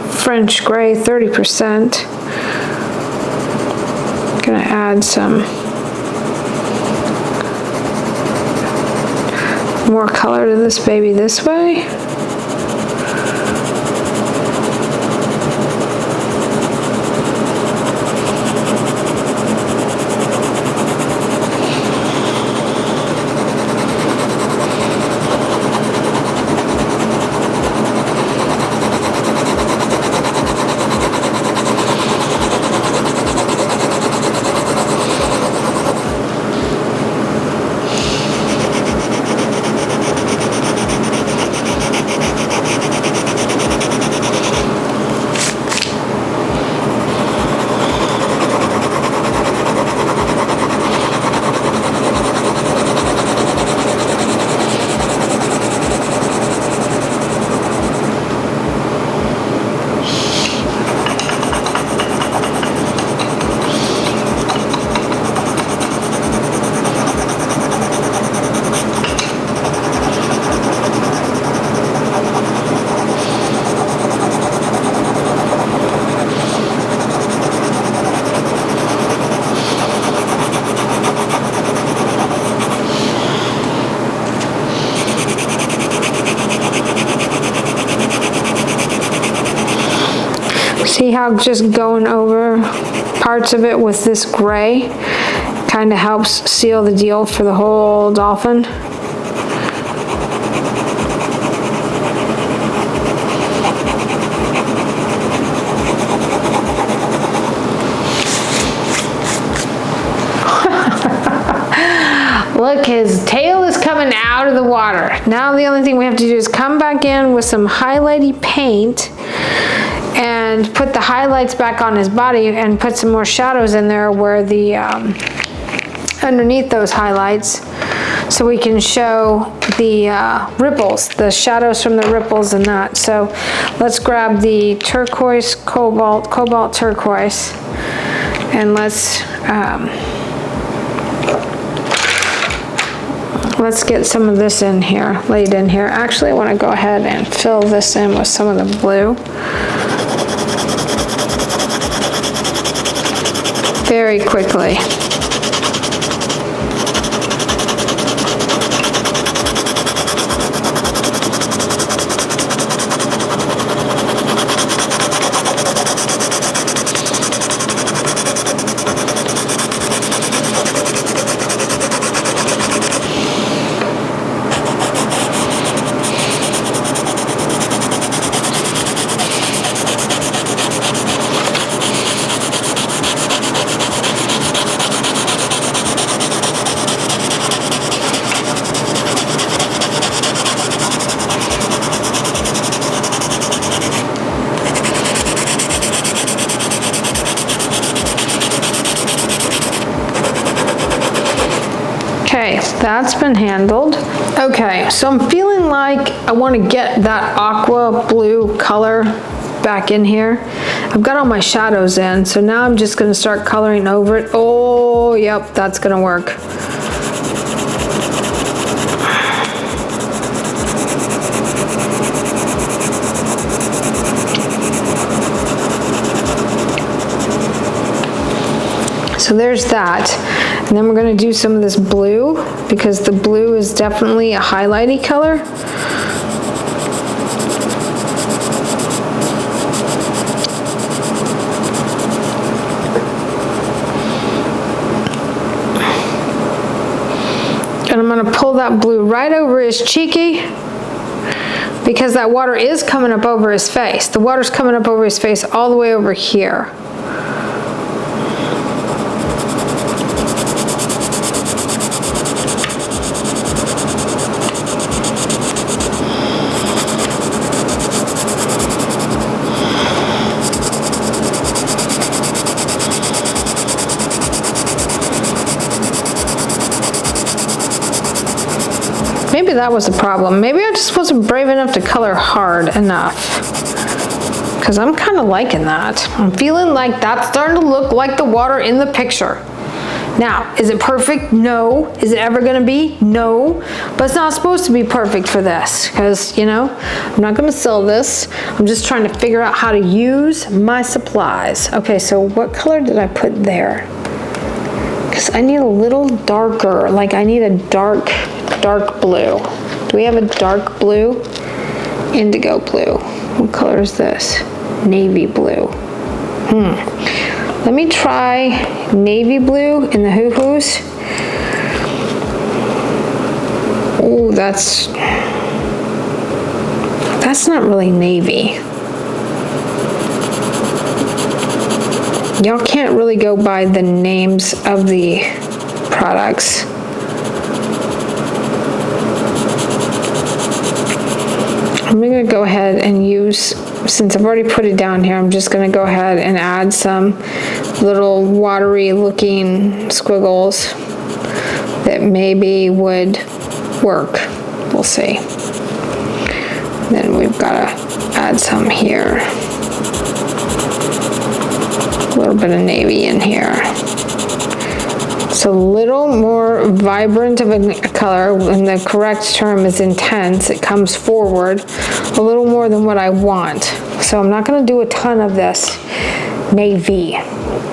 French gray 30%. Gonna add some more color to this baby this way. See how just going over parts of it with this gray kind of helps seal the deal for the whole dolphin? Look, his tail is coming out of the water. Now the only thing we have to do is come back in with some highlighty paint and put the highlights back on his body and put some more shadows in there where the underneath those highlights, so we can show the ripples, the shadows from the ripples and that. So let's grab the turquoise, cobalt turquoise, and let's get some of this in here, laid in here. Actually, I want to go ahead and fill this in with some of the blue. Very quickly. Okay, that's been handled. Okay, so I'm feeling like I want to get that aqua blue color back in here. I've got all my shadows in, so now I'm just going to start coloring over it. Oh, yep, that's going to work. So there's that. And then we're going to do some of this blue, because the blue is definitely a highlighty color. And I'm going to pull that blue right over his cheeky, because that water is coming up over his face. The water's coming up over his face all the way over here. Maybe that was the problem. Maybe I just wasn't brave enough to color hard enough, because I'm kind of liking that. I'm feeling like that's starting to look like the water in the picture. Now, is it perfect? No. Is it ever gonna be? No. But it's not supposed to be perfect for this, because, you know, I'm not gonna sell this. I'm just trying to figure out how to use my supplies. Okay, so what color did I put there? Because I need a little darker, like I need a dark blue. Do we have a dark blue? Indigo blue. What color is this? Navy blue. Let me try navy blue in the hoo-hoos. Oh, that's not really navy. Y'all can't really go by the names of the products. I'm gonna go ahead and use, since I've already put it down here, I'm just gonna go ahead and add some little watery looking squiggles that maybe would work. We'll see. Then we've gotta add some here. A little bit of navy in here. It's a little more vibrant of a color, and the correct term is intense. It comes forward a little more than what I want. So I'm not gonna do a ton of this navy,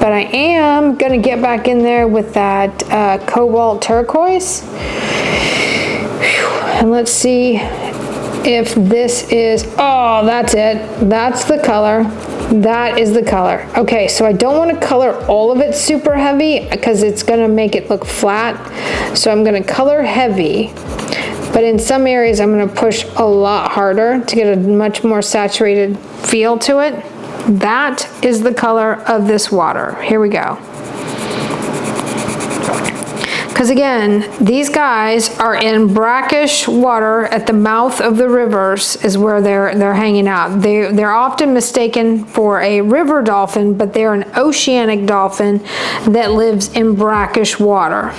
but I am gonna get back in there with that cobalt turquoise. And let's see if this is, oh, that's it. That's the color. That is the color. Okay, so I don't want to color all of it super heavy because it's going to make it look flat. So I'm going to color heavy, but in some areas I'm going to push a lot harder to get a much more saturated feel to it. That is the color of this water. Here we go. Because again, these guys are in brackish water at the mouth of the rivers is where they're hanging out. They're often mistaken for a river dolphin, but they're an oceanic dolphin that lives in brackish water.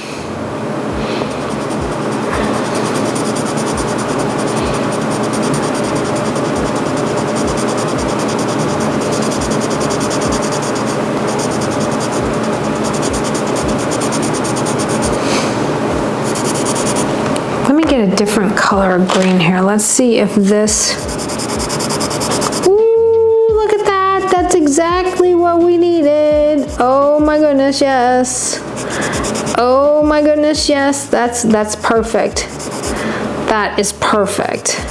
A different color of green here. Let's see if this, ooh, look at that. That's exactly what we needed. Oh my goodness, yes. Oh my goodness, yes. That's perfect. That is perfect.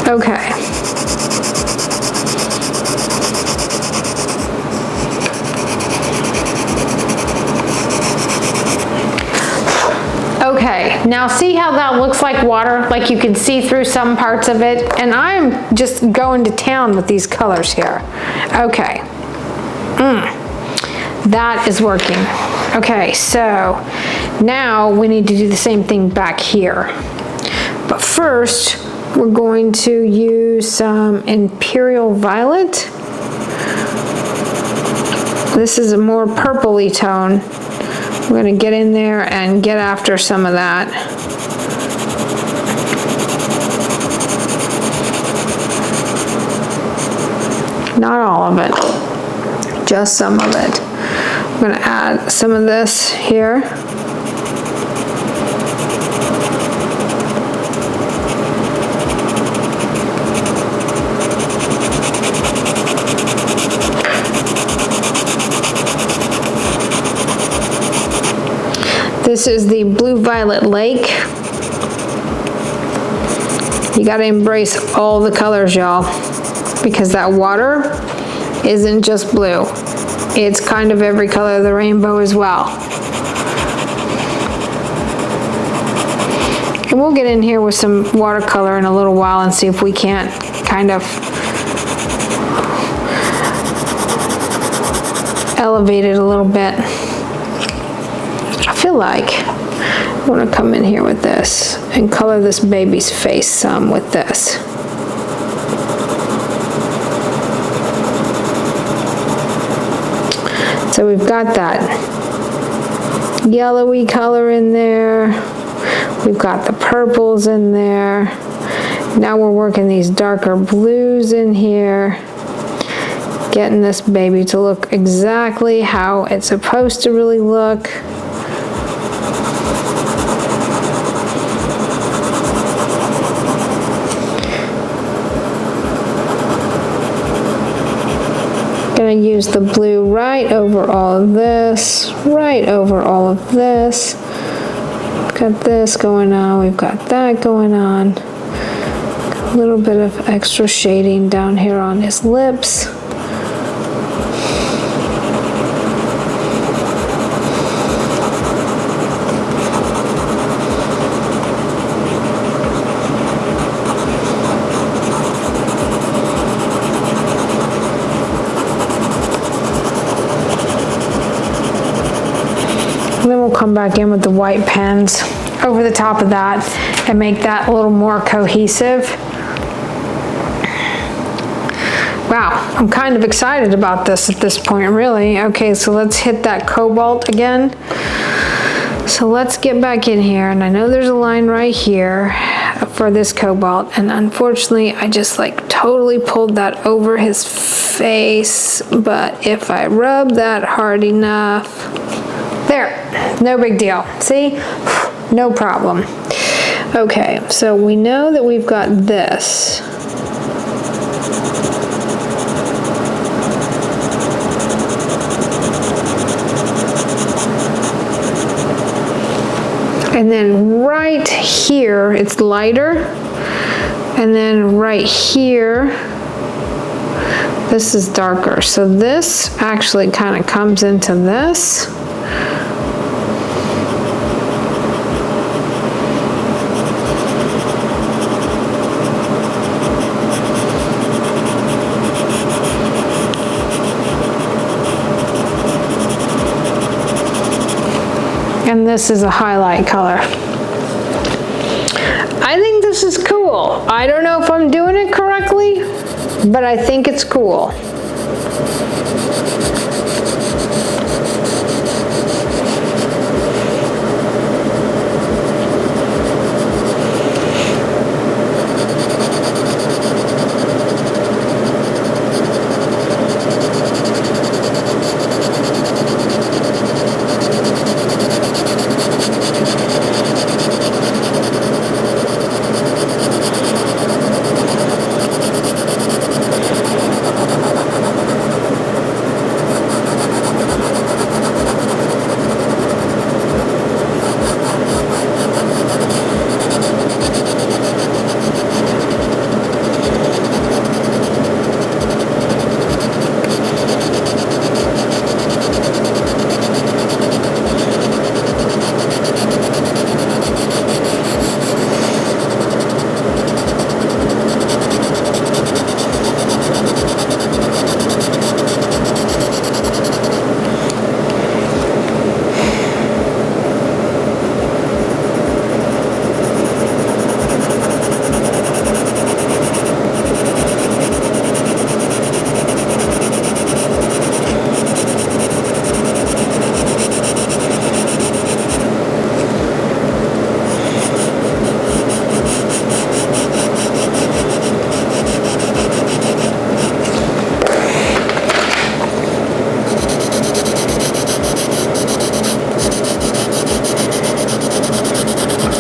Okay. Okay, now see how that looks like water? Like you can see through some parts of it? And I'm just going to town with these colors here. Okay. That is working. Okay, so now we need to do the same thing back here. But first, we're going to use some Imperial Violet. This is a more purpley tone. We're going to get in there and get after some of that. Not all of it, just some of it. I'm going to add some of this here. This is the Blue Violet Lake. You gotta embrace all the colors, y'all, because that water isn't just blue. It's kind of every color of the rainbow as well. And we'll get in here with some watercolor in a little while and see if we can't kind of elevate it a little bit. I feel like I want to come in here with this and color this baby's face some with this. So we've got that yellowy color in there. We've got the purples in there. Now we're working these darker blues in here. Getting this baby to look exactly how it's supposed to really look. Gonna use the blue right over all of this, right over all of this. Got this going on, we've got that going on. A little bit of extra shading down here on his lips. And then we'll come back in with the white pens over the top of that and make that a little more cohesive. Wow, I'm kind of excited about this at this point, really. Okay, so let's hit that cobalt again. So let's get back in here, and I know there's a line right here for this cobalt, and unfortunately I just like totally pulled that over his face, but if I rub that hard enough, there, no big deal. See, no problem. Okay, so we know that we've got this. And then right here, it's lighter. And then right here, this is darker. So this actually kind of comes into this. And this is a highlight color. I think this is cool. I don't know if I'm doing it correctly, but I think it's cool.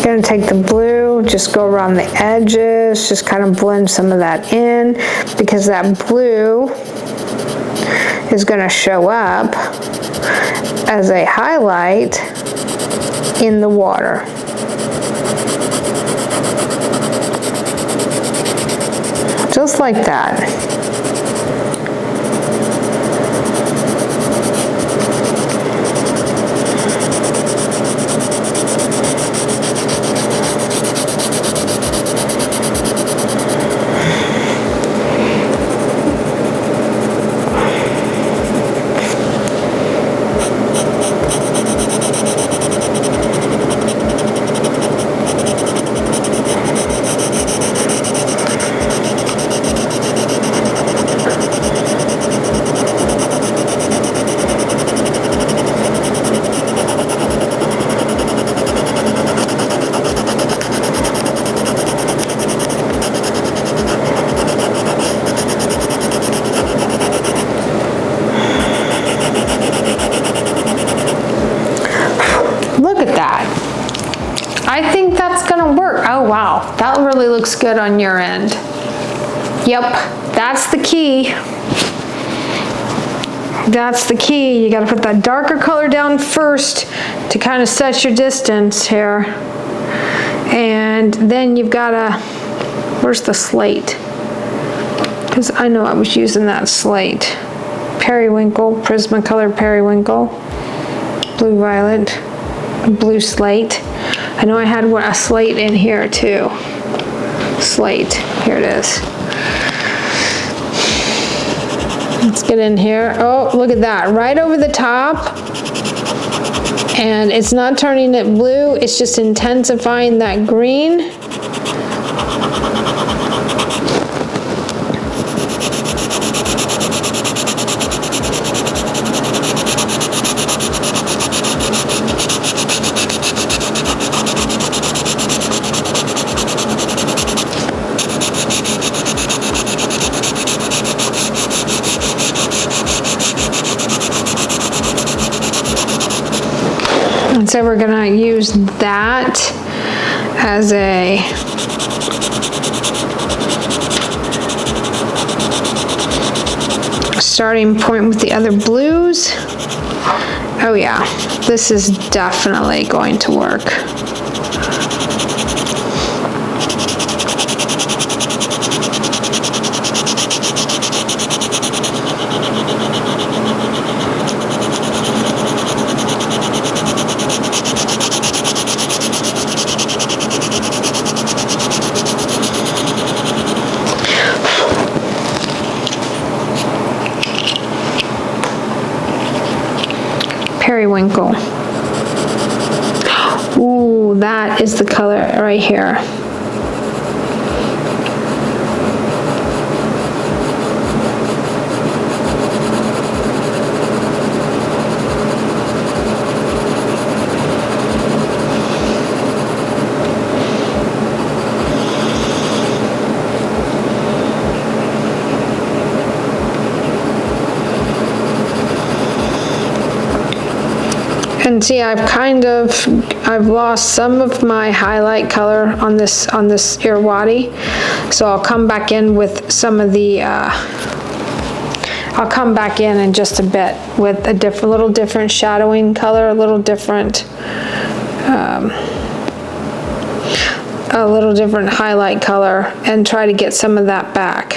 Gonna take the blue, just go around the edges, just kind of blend some of that in, because that blue is gonna show up as a highlight in the water. Just like that. Oh wow, that really looks good on your end. Yep, that's the key. That's the key. You gotta put that darker color down first to kind of set your distance here. And then you've gotta, where's the slate? Because I know I was using that slate. Periwinkle, Prismacolor periwinkle, blue violet, blue slate. I know I had a slate in here too. Slate, here it is. Let's get in here. Oh, look at that, right over the top. And it's not turning it blue, it's just intensifying that green. And so we're gonna use that as a starting point with the other blues. Oh yeah, this is definitely going to work. Periwinkle. Ooh, that is the color right here. And see, I've lost some of my highlight color on this Irrawaddy, so I'll come back in with some of the I'll come back in just a bit with a little different shadowing color, a little different highlight color, and try to get some of that back.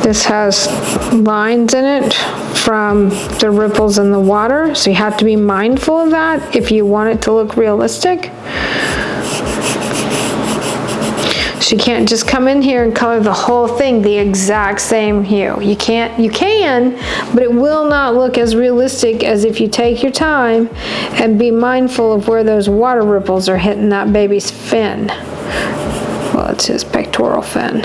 This has lines in it from the ripples in the water, so you have to be mindful of that if you want it to look realistic. So you can't just come in here and color the whole thing the exact same hue. You can, but it will not look as realistic as if you take your time and be mindful of where those water ripples are hitting that baby's fin. Well, it's his pectoral fin.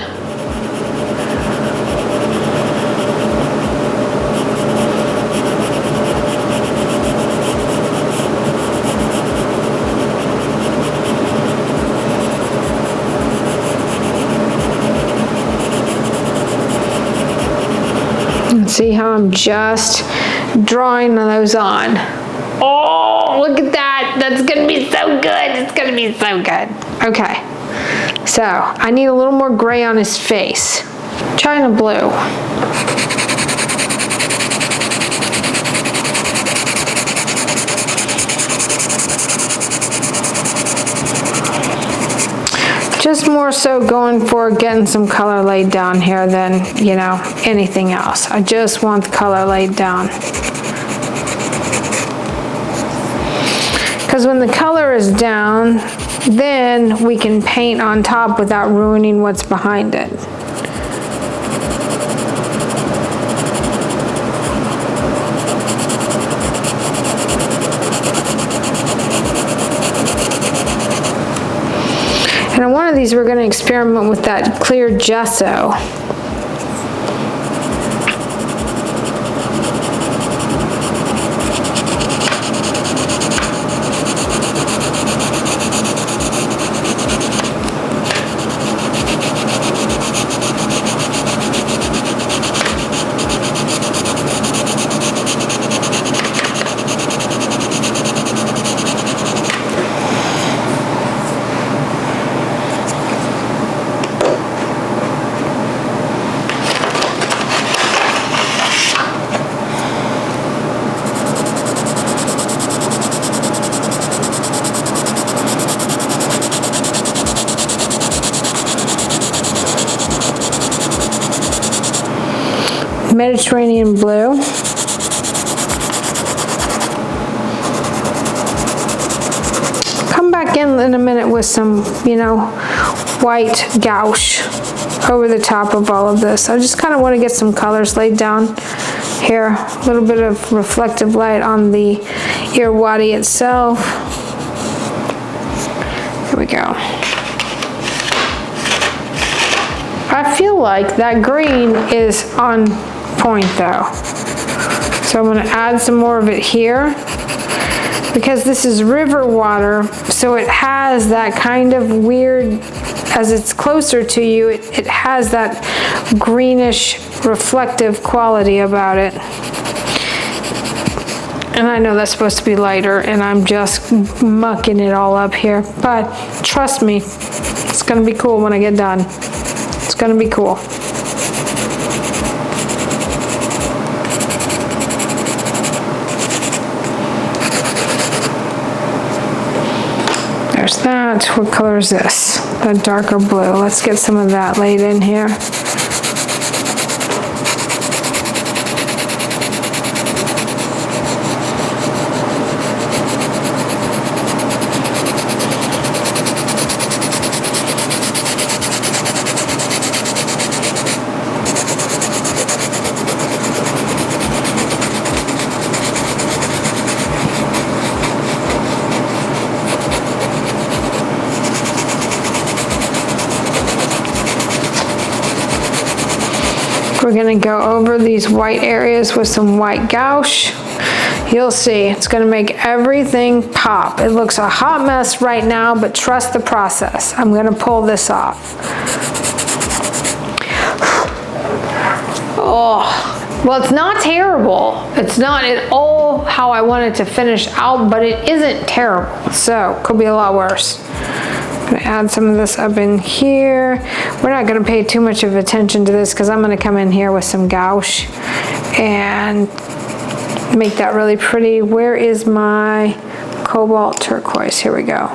See how I'm just drawing those on. Oh, look at that. That's gonna be so good. It's gonna be so good. Okay, so I need a little more gray on his face. China blue. Just more so going for getting some color laid down here than, you know, anything else. I just want the color laid down. Because when the color is down, then we can paint on top without ruining what's behind it. these we're going to experiment with that clear gesso. Mediterranean blue. Come back in a minute with some, you know, white gouache over the top of all of this. I just kind of want to get some colors laid down here. A little bit of reflective light on the Irrawaddy itself. Here we go. I feel like that green is on point though. So I'm going to add some more of it here because this is river water, so it has that kind of weird, as it's closer to you, it has that greenish reflective quality about it. And I know that's supposed to be lighter and I'm just mucking it all up here, but trust me, it's going to be cool when I get done. It's going to be cool. There's that. What color is this? The darker blue. Let's get some of that laid in here. We're going to go over these white areas with some white gouache. You'll see, it's going to make everything pop. It looks a hot mess right now, but trust the process. I'm going to pull this off. Oh, well, it's not terrible. It's not at all how I want it to finish out, but it isn't terrible. So, could be a lot worse. I'm gonna add some of this up in here. We're not gonna pay too much of attention to this because I'm gonna come in here with some gouache and make that really pretty. Where is my cobalt turquoise? Here we go.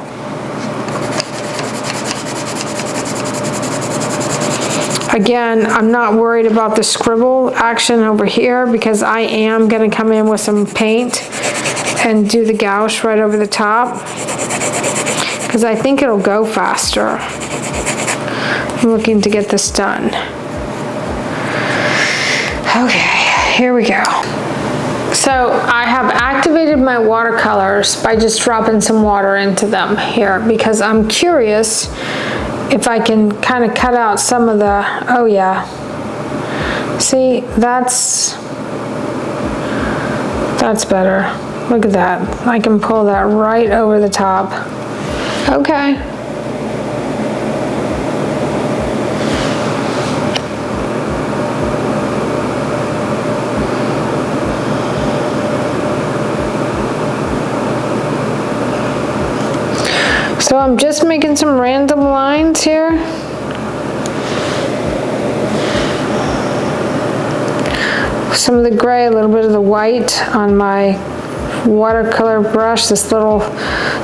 Again, I'm not worried about the scribble action over here because I am gonna come in with some paint and do the gouache right over the top, because I think it'll go faster. I'm looking to get this done. Okay, here we go. So I have activated my watercolors by just dropping some water into them here because I'm curious if I can kind of cut out some of the, oh yeah. See, that's better. Look at that. I can pull that right over the top. Okay. So I'm just making some random lines here. Some of the gray, a little bit of the white on my watercolor brush, this little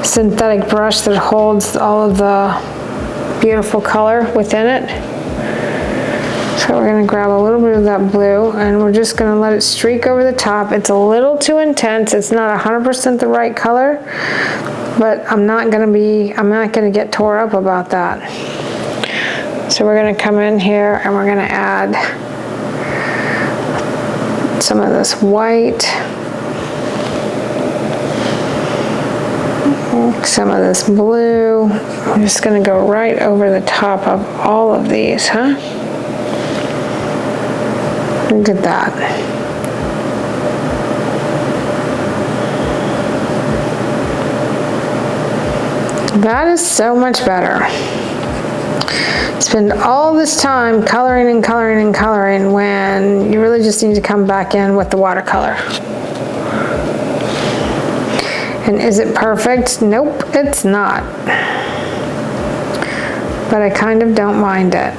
synthetic brush that holds all of the beautiful color within it. So we're going to grab a little bit of that blue and we're just going to let it streak over the top. It's a little too intense. It's not 100% the right color, but I'm not going to get tore up about that. So we're going to come in here and we're going to add some of this white. Some of this blue. I'm just gonna go right over the top of all of these, huh? Look at that. That is so much better. Spend all this time coloring and coloring and coloring when you really just need to come back in with the watercolor. And is it perfect? Nope, it's not. But I kind of don't mind it.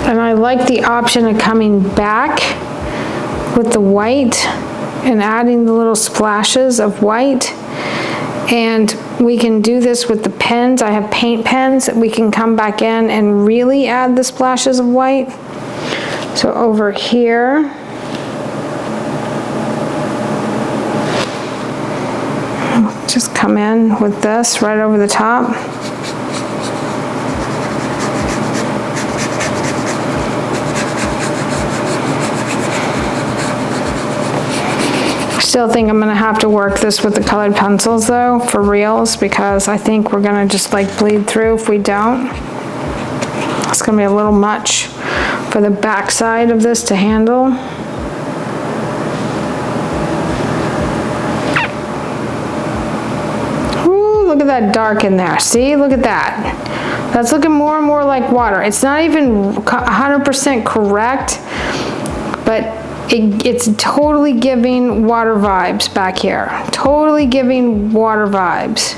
And I like the option of coming back with the white and adding the little splashes of white. And we can do this with the pens. I have paint pens that we can come back in and really add the splashes of white. So over here, just come in with this right over the top. Still think I'm gonna have to work this with the colored pencils though, for reals, because I think we're gonna just like bleed through if we don't. It's gonna be a little much for the back side of this to handle. Ooh, look at that dark in there. See, look at that. That's looking more and more like water. It's not even 100% correct, but it's totally giving water vibes back here. Totally giving water vibes.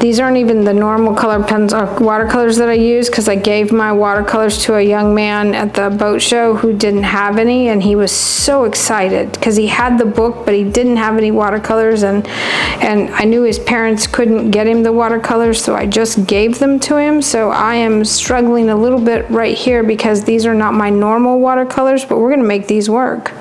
These aren't even the normal color pens or watercolors that I use, because I gave my watercolors to a young man at the boat show who didn't have any, and he was so excited because he had the book but he didn't have any watercolors, and I knew his parents couldn't get him the watercolors, so I just gave them to him. So I am struggling a little bit right here because these are not my normal watercolors, but we're gonna make these work.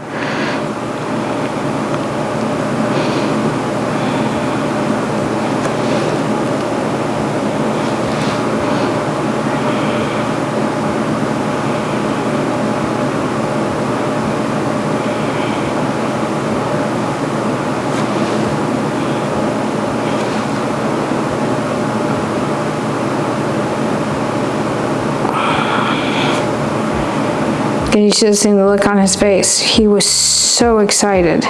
And you should have seen the look on his face. He was so excited.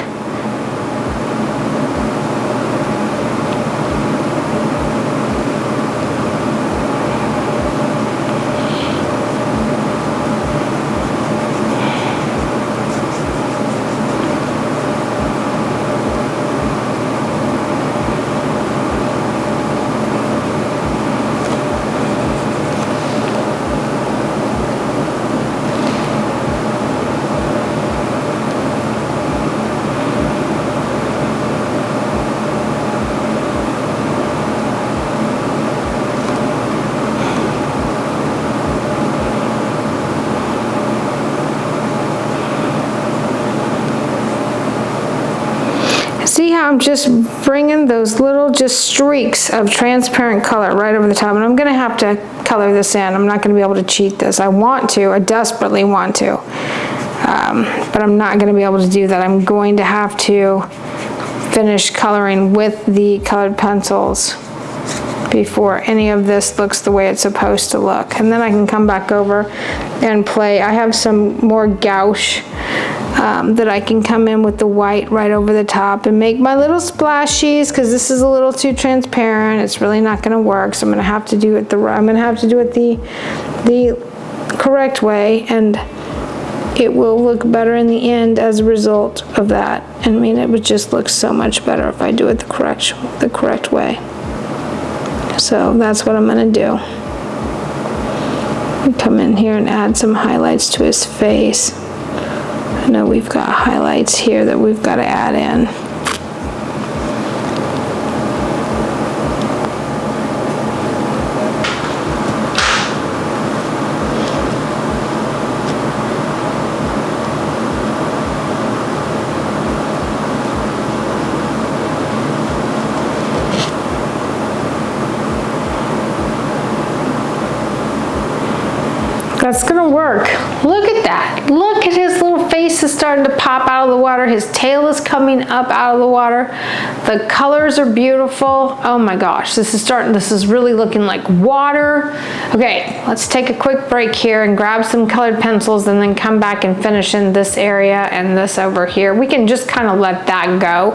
See how I'm just bringing those little just streaks of transparent color right over the top, and I'm gonna have to color this in. I'm not gonna be able to cheat this. I want to, I desperately want to, but I'm not gonna be able to do that. I'm going to have to finish coloring with the colored pencils before any of this looks the way it's supposed to look. And then I can come back over and play. I have some more gouache that I can come in with the white right over the top and make my little splashies, because this is a little too transparent. It's really not going to work, so I'm going to have to do it the correct way, and it will look better in the end as a result of that. I mean, it would just look so much better if I do it the correct way. So that's what I'm going to do. Come in here and add some highlights to his face. I know we've got highlights here that we've got to add in. That's gonna work. Look at that. Look at his little face is starting to pop out of the water. His tail is coming up out of the water. The colors are beautiful. Oh my gosh, this is really looking like water. Okay, let's take a quick break here and grab some colored pencils and then come back and finish in this area and this over here. We can just kind of let that go,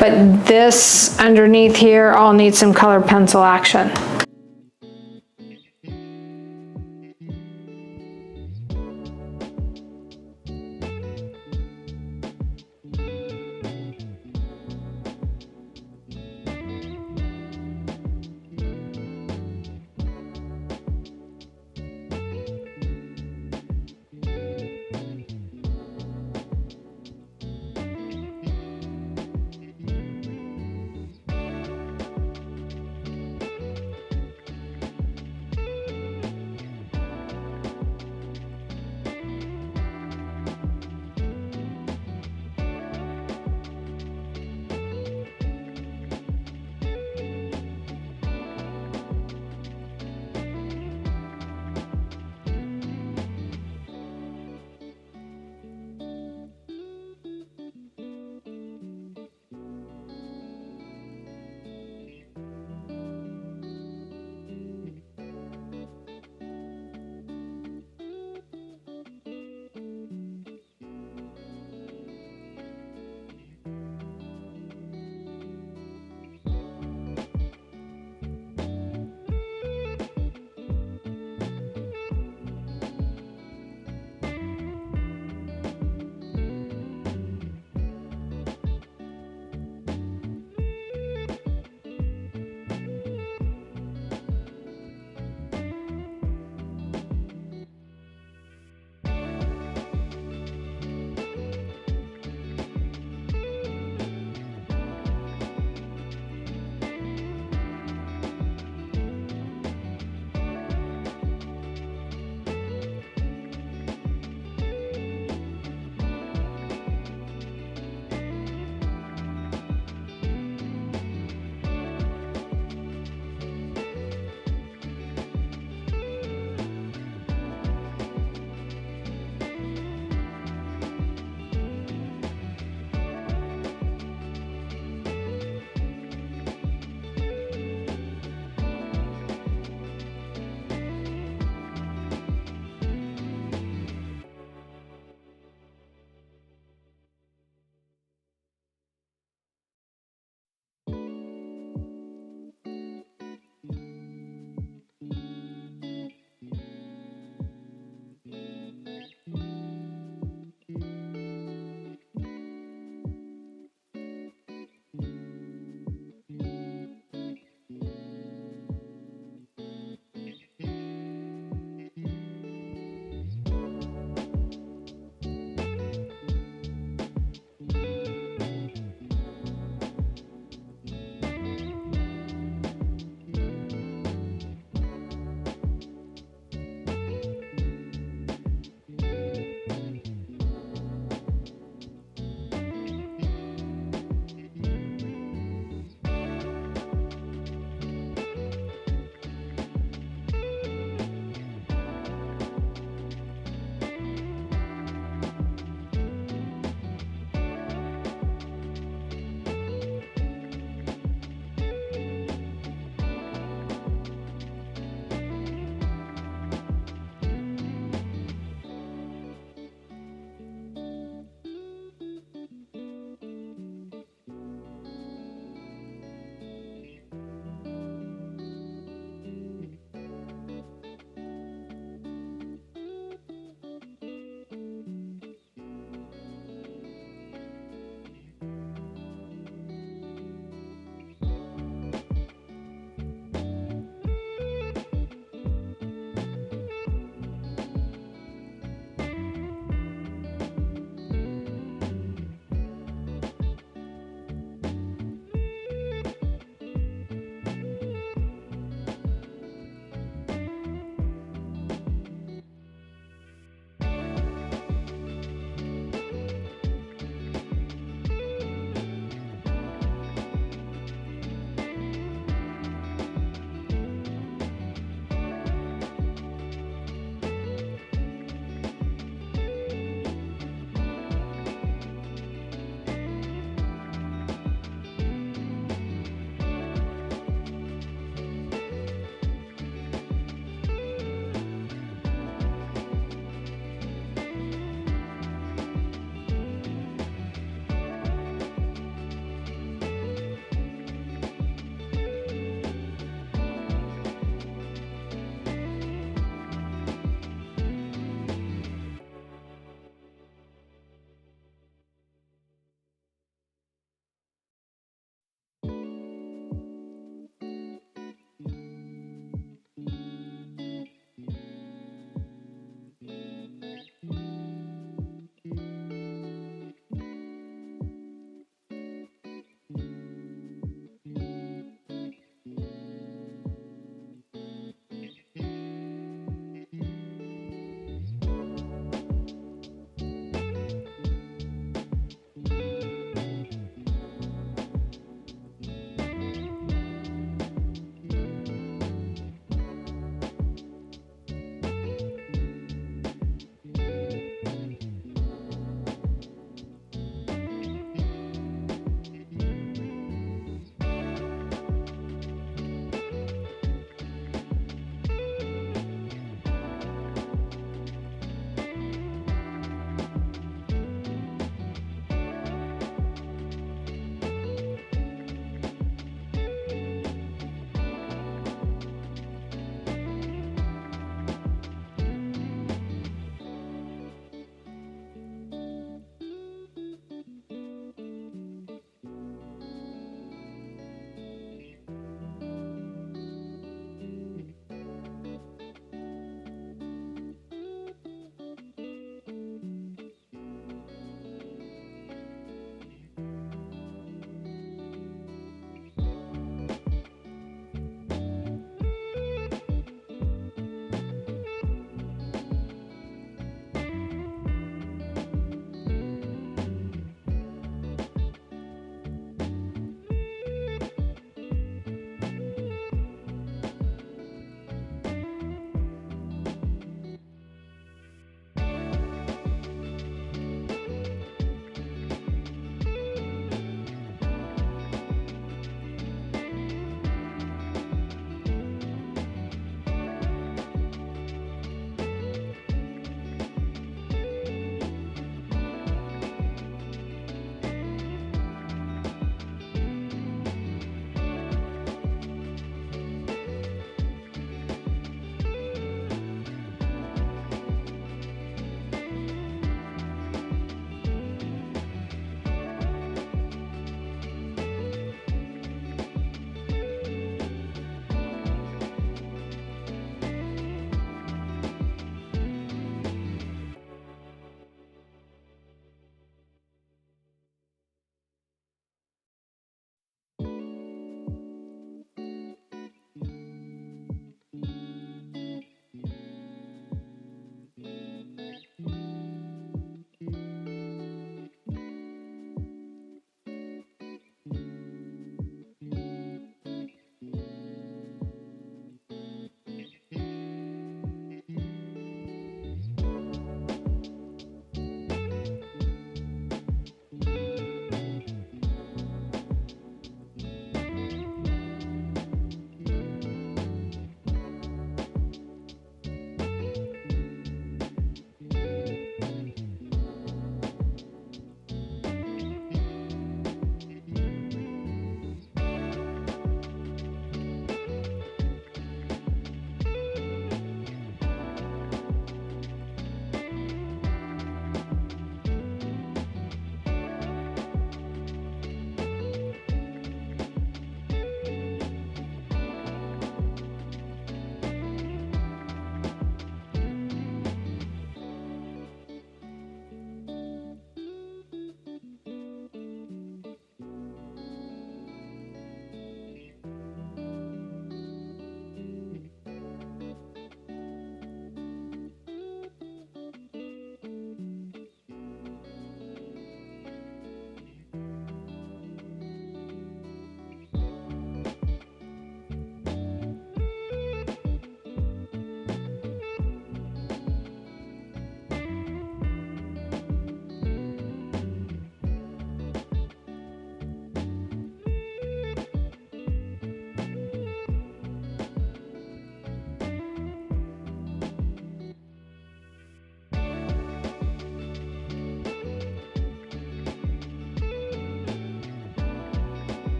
but this underneath here all needs some colored pencil action.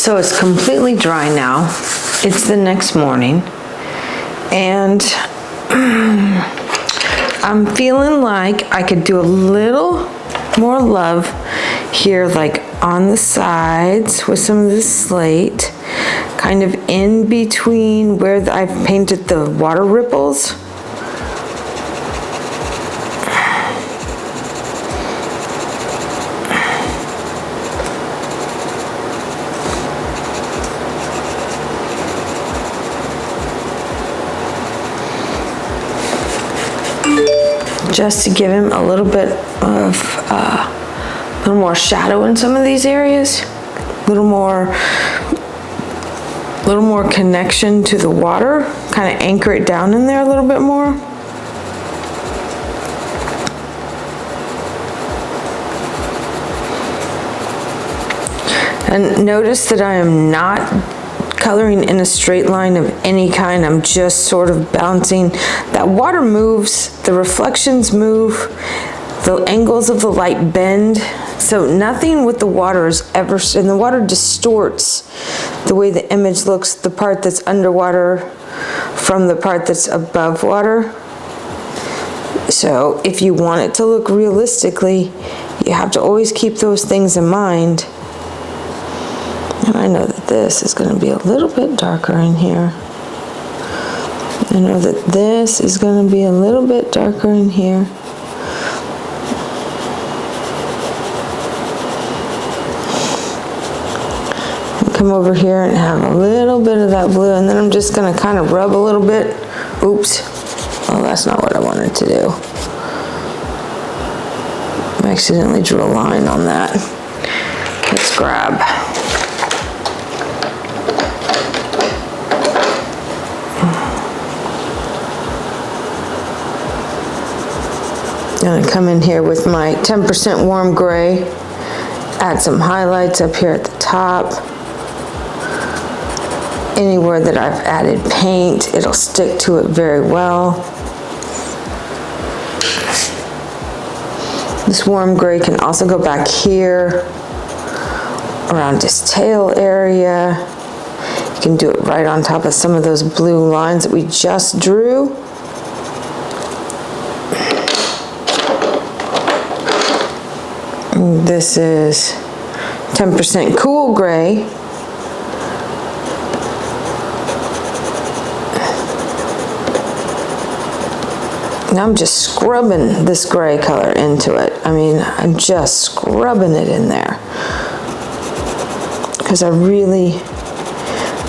So it's completely dry now. It's the next morning, and I'm feeling like I could do a little more love here, like on the sides with some of the slate, kind of in between where I've painted the water ripples. Just to give him a little bit of a little more shadow in some of these areas, a little more connection to the water, kind of anchor it down in there a little bit more. And notice that I am not coloring in a straight line of any kind. I'm just sort of bouncing. That water moves, the reflections move, the angles of the light bend. So nothing with the water is ever, and the water distorts the way the image looks, the part that's underwater from the part that's above water. So if you want it to look realistically, you have to always keep those things in mind. And I know that this is going to be a little bit darker in here. I know that this is going to be a little bit darker in here. Come over here and have a little bit of that blue, and then I'm just going to kind of rub a little bit. Oops. Oh, that's not what I wanted to do. I accidentally drew a line on that. Let's grab. I'm going to come in here with my 10% warm gray, add some highlights up here at the top. Anywhere that I've added paint, it'll stick to it very well. This warm gray can also go back here, around his tail area. You can do it right on top of some of those blue lines that we just drew. This is 10% cool gray. And I'm just scrubbing this gray color into it. I mean, I'm just scrubbing it in there. Because I really,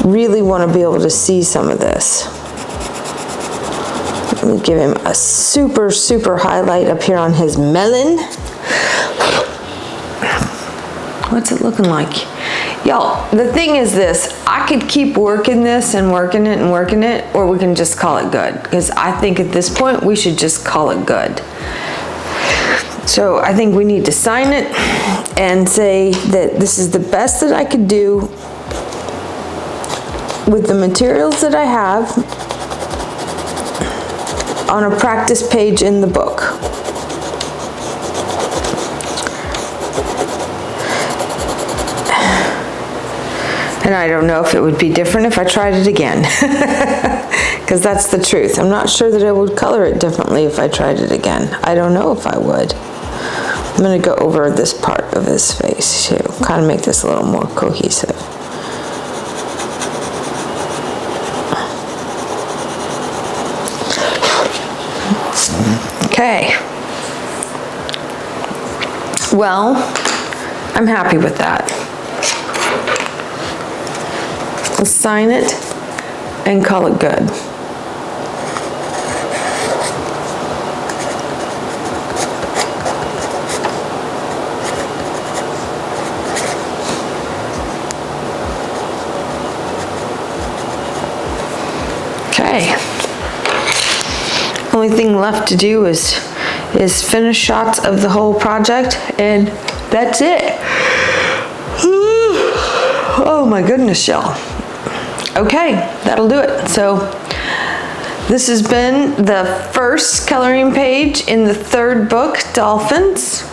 really want to be able to see some of this. Let me give him a super, super highlight up here on his melon. What's it looking like? Y'all, the thing is this, I could keep working this and working it and working it, or we can just call it good. Because I think at this point, we should just call it good. So I think we need to sign it and say that this is the best that I could do with the materials that I have on a practice page in the book. And I don't know if it would be different if I tried it again, because that's the truth. I'm not sure that I would color it differently if I tried it again. I don't know if I would. I'm going to go over this part of his face too, kind of make this a little more cohesive. Okay. Well, I'm happy with that. Let's sign it and call it good. Okay. Only thing left to do is finish shots of the whole project, and that's it. Oh my goodness, y'all. Okay, that'll do it. So this has been the first coloring page in the third book, Dolphins.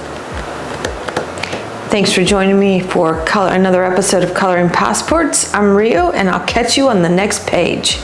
Thanks for joining me for another episode of Coloring Passports. I'm Rio, and I'll catch you on the next page.